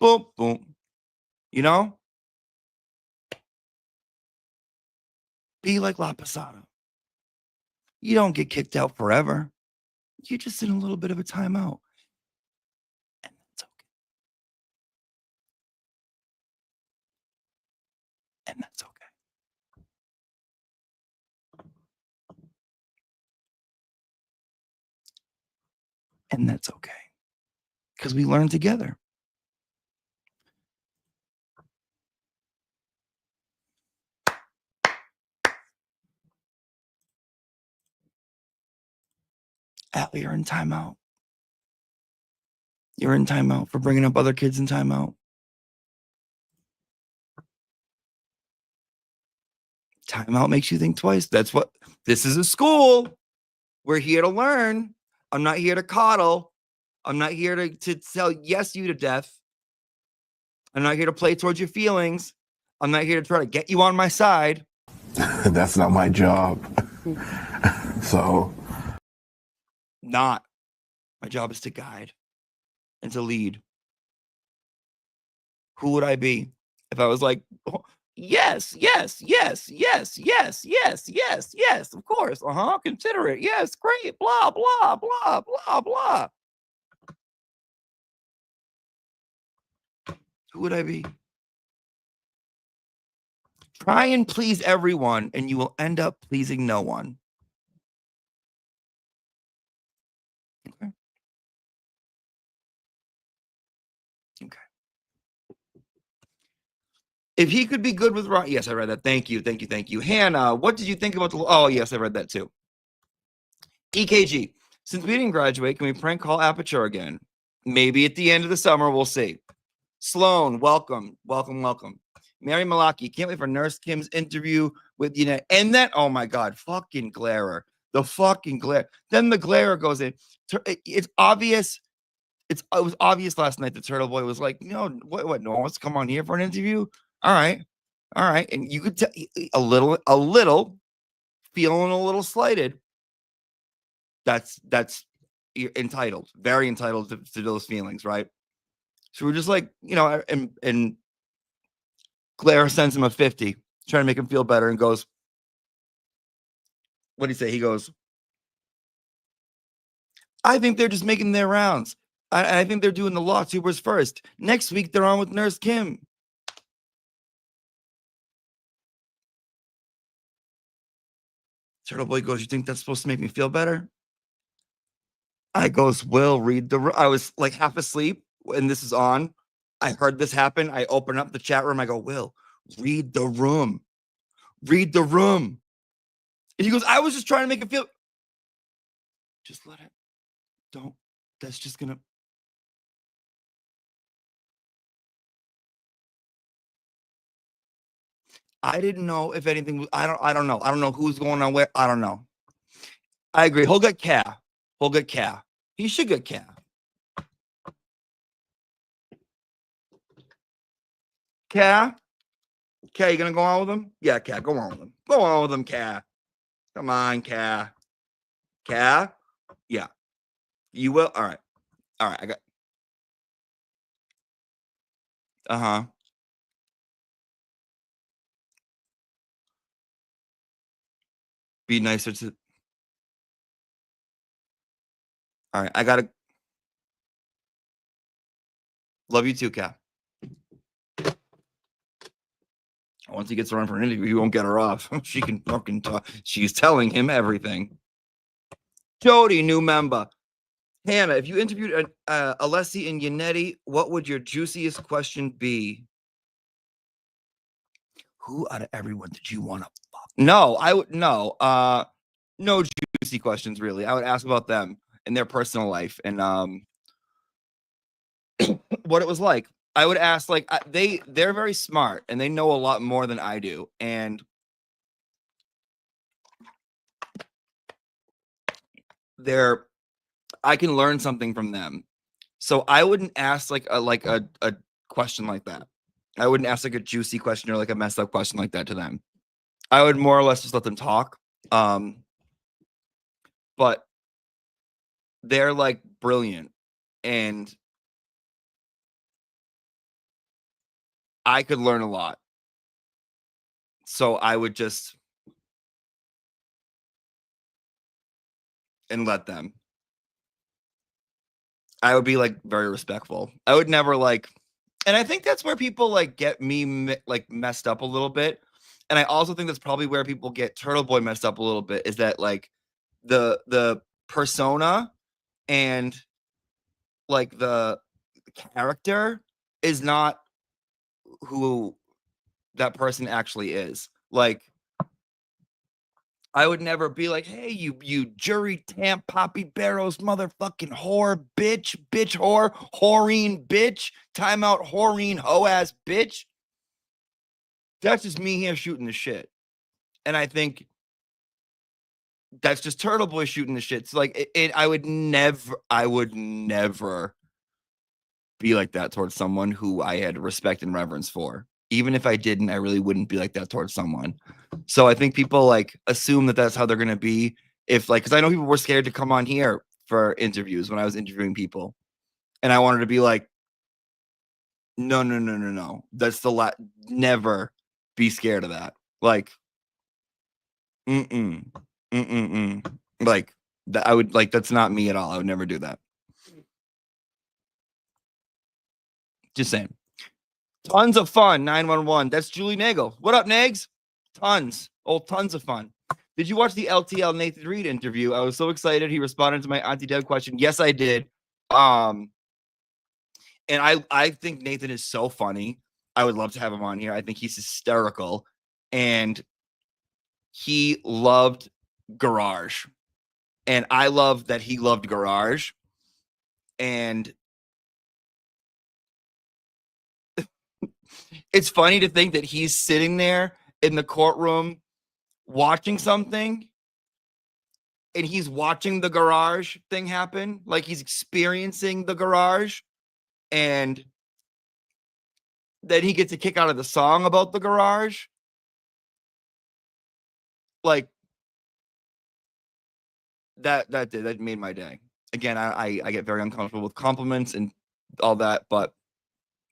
Boom, boom. You know? Be like La Posada. You don't get kicked out forever. You're just in a little bit of a timeout. And that's okay. And that's okay. And that's okay. Because we learn together. Allie, you're in timeout. You're in timeout for bringing up other kids in timeout. Timeout makes you think twice. That's what this is a school. We're here to learn. I'm not here to coddle. I'm not here to tell yes you to death. I'm not here to play towards your feelings. I'm not here to try to get you on my side. That's not my job. So. Not. My job is to guide and to lead. Who would I be if I was like, oh, yes, yes, yes, yes, yes, yes, yes, yes, of course. Consider it. Yes, great. Blah, blah, blah, blah, blah. Who would I be? Try and please everyone, and you will end up pleasing no one. Okay. Okay. If he could be good with Ron, yes, I read that. Thank you, thank you, thank you. Hannah, what did you think about the? Oh, yes, I read that too. EKG. Since we didn't graduate, can we prank call Aperture again? Maybe at the end of the summer, we'll see. Sloan, welcome, welcome, welcome. Mary Malaki, can't wait for Nurse Kim's interview with and then, oh my God, fucking glarer. The fucking glare. Then the glare goes in. It's obvious. It was obvious last night that Turtle Boy was like, no, what? No one wants to come on here for an interview. All right. And you could tell a little, feeling a little slighted. That's entitled, very entitled to those feelings, right? So we're just like, and Claire sends him a 50, trying to make him feel better, and goes, what did he say? He goes, I think they're just making their rounds. I think they're doing the law tubers first. Next week, they're on with Nurse Kim. Turtle Boy goes, you think that's supposed to make me feel better? I goes, Will, read the. I was like half asleep, and this is on. I heard this happen. I open up the chat room. I go, Will, Read the room. Read the room. And he goes, I was just trying to make it feel. Just let it. Don't. That's just going to. I didn't know if anything was. I don't know. I don't know who's going on where. I don't know. I agree. He'll get Ca. He'll get Ca. He should get Ca. Ca? Ca, you gonna go on with him? Yeah, Ca, go on with him. Go on with him, Ca. Come on, Ca. Ca? Yeah. You will? All right. All right. I got. Uh-huh. Be nicer to. All right. I gotta. Love you too, Ca. Once he gets around for an interview, he won't get her off. She can fucking talk. She's telling him everything. Jody, new member. Hannah, if you interviewed Alessi and Yannetti, what would your juiciest question be? Who out of everyone did you want to fuck? No, I would no. No juicy questions really. I would ask about them and their personal life and what it was like. I would ask like they're very smart and they know a lot more than I do, and I can learn something from them. So I wouldn't ask like a question like that. I wouldn't ask like a juicy question or like a messed up question like that to them. I would more or less just let them talk. But they're like brilliant and I could learn a lot. So I would just and let them. I would be like very respectful. I would never like, and I think that's where people like get me like messed up a little bit. And I also think that's probably where people get Turtle Boy messed up a little bit is that like the persona and like the character is not who that person actually is. Like I would never be like, hey, you jury tamp Poppy Barrows motherfucking whore, bitch, whore, whoreen, bitch, timeout, whoreen, hoe ass bitch. That's just me here shooting the shit. And I think that's just Turtle Boy shooting the shit. So like I would never be like that towards someone who I had respect and reverence for. Even if I didn't, I really wouldn't be like that towards someone. So I think people like assume that that's how they're going to be if like, cause I know people were scared to come on here for interviews when I was interviewing people and I wanted to be like, no. That's the never be scared of that. Like, like that. I would like, that's not me at all. I would never do that. Just saying. Tons of fun. 911. That's Julie Nagel. What up, Nags? Tons. Oh, tons of fun. Did you watch the LTL Nathan Reed interview? I was so excited. He responded to my Auntie Deb question. Yes, I did. And I think Nathan is so funny. I would love to have him on here. I think he's hysterical. And he loved Garage. And I love that he loved Garage. And it's funny to think that he's sitting there in the courtroom watching something and he's watching the Garage thing happen. Like he's experiencing the Garage and then he gets a kick out of the song about the Garage. Like that made my day. Again, I get very uncomfortable with compliments and all that, but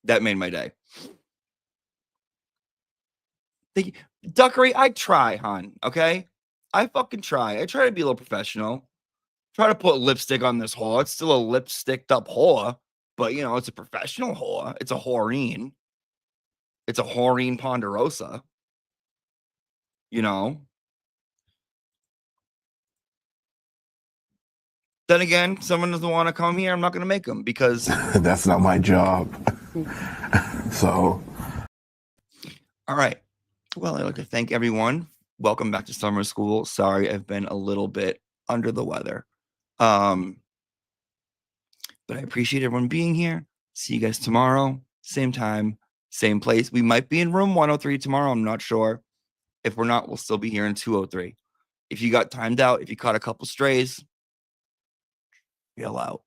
that made my day. Duckery, I try, hon. Okay, I fucking try. I try to be a little professional. Try to put lipstick on this whore. It's still a lipsticked up whore, but you know it's a professional whore. It's a whoreen. It's a whoreen ponderosa. You know. Then again, someone doesn't want to come here. I'm not going to make them because that's not my job. So. All right. Well, I'd like to thank everyone. Welcome back to summer school. Sorry, I've been a little bit under the weather. But I appreciate everyone being here. See you guys tomorrow. Same time, same place. We might be in room 103 tomorrow. I'm not sure. If we're not, we'll still be here in 203. If you got timed out, if you caught a couple strays, chill out.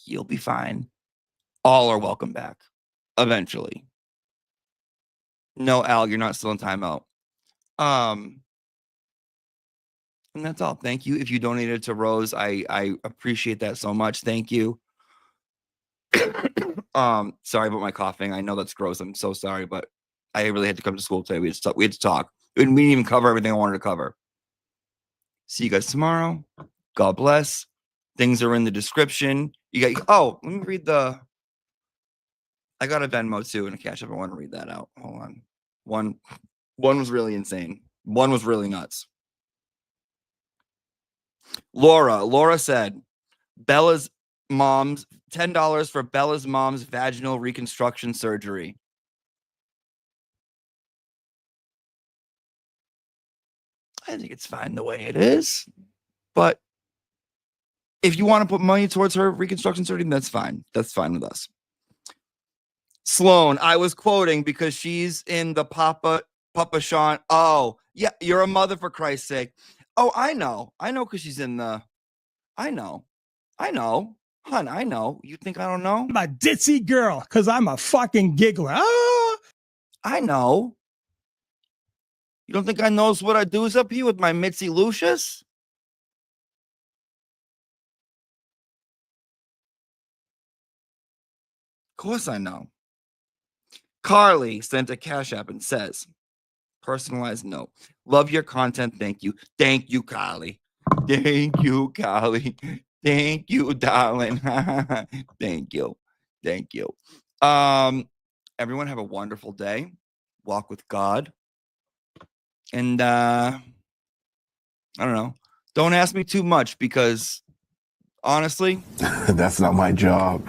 You'll be fine. All are welcome back eventually. No, Al, you're not still in timeout. And that's all. Thank you. If you donated to Rose, I appreciate that so much. Thank you. Sorry about my coughing. I know that's gross. I'm so sorry, but I really had to come to school today. We had to talk. We didn't even cover everything I wanted to cover. See you guys tomorrow. God bless. Things are in the description. You got. Oh, let me read the. I got a Venmo too and a Cash App. I want to read that out. Hold on. One was really insane. One was really nuts. Laura said, Bella's mom's $10 for Bella's mom's vaginal reconstruction surgery. I think it's fine the way it is, but if you want to put money towards her reconstruction surgery, that's fine. That's fine with us. Sloan, I was quoting because she's in the Papa Sean. Oh, yeah, you're a mother for Christ's sake. Oh, I know because she's in the. I know, hun. I know. You think I don't know? I'm a ditzy girl because I'm a fucking giggler. Ah! I know. You don't think I knows what I do is up here with my Mitzi Lucius? Of course I know. Carly sent a Cash App and says, personalized note. Love your content. Thank you. Thank you, Carly. Thank you, Carly. Thank you, darling. Thank you. Thank you. Everyone have a wonderful day. Walk with God. And I don't know. Don't ask me too much because honestly, That's not my job.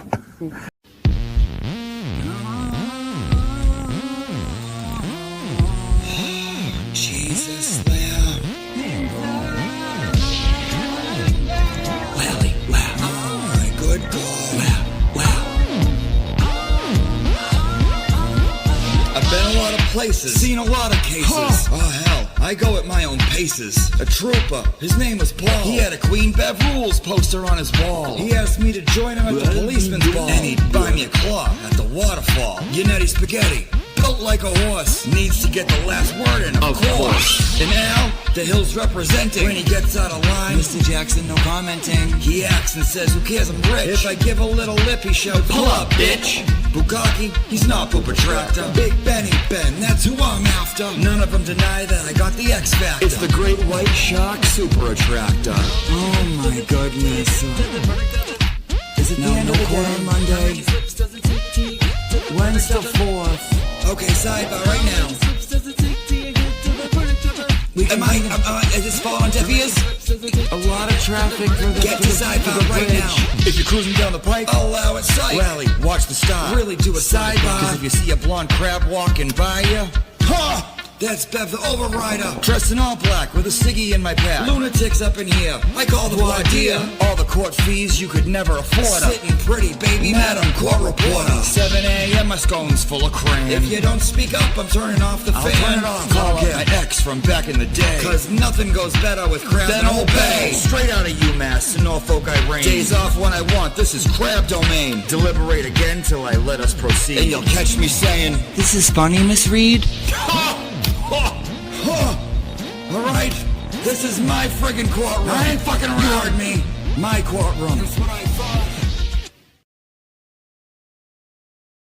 Jesus, Lamb. Lally, wow. Oh, my good boy. Wow. I've been a lot of places, seen a lot of cases. Oh, hell, I go at my own paces. A trooper, his name was Paul. He had a Queen Bev Rules poster on his wall. He asked me to join him at the policeman's ball. And he'd buy me a claw at the waterfall. Yannetti spaghetti. Built like a horse, needs to get the last word in, of course. And now, the Hill's representing. When he gets out of line, Mr. Jackson, no commenting. He acts and says, who cares, I'm rich. If I give a little lip, he shouts, pull up, bitch. Bukaki, he's not Pooper Tractor. Big Benny Ben, that's who I'm after. None of them deny that I got the X Factor. It's the Great White Shark Super Attractor. Oh my goodness. Is it the end of the day? Monday? When's the 4th? Okay, sidebar right now. Is this fall on deaf ears? A lot of traffic for the get to sidebar right now. If you're cruising down the pike, I'll allow it sight. Rally, watch the star. Really do a sidebar. Cause if you see a blonde crab walking by you, ha! That's Bev the Overrider, dressed in all black with a ciggy in my pack. Lunatics up in here, I call the voir dire. All the court fees you could never afford. Sitting pretty, baby, Madam Court Reporter. 7 a.m. my scone's full of cran. If you don't speak up, I'm turning off the fan. Turn it off. Call up my ex from back in the day. Cause nothing goes better with crab than Old Bay. Straight out of UMass to Norfolk I reign. Days off when I want, this is crab domain. Deliberate again till I let us proceed. And you'll catch me saying, this is funny, Miss Reed. Alright, this is my friggin' courtroom. I ain't fucking around. You heard me. My courtroom. That's what I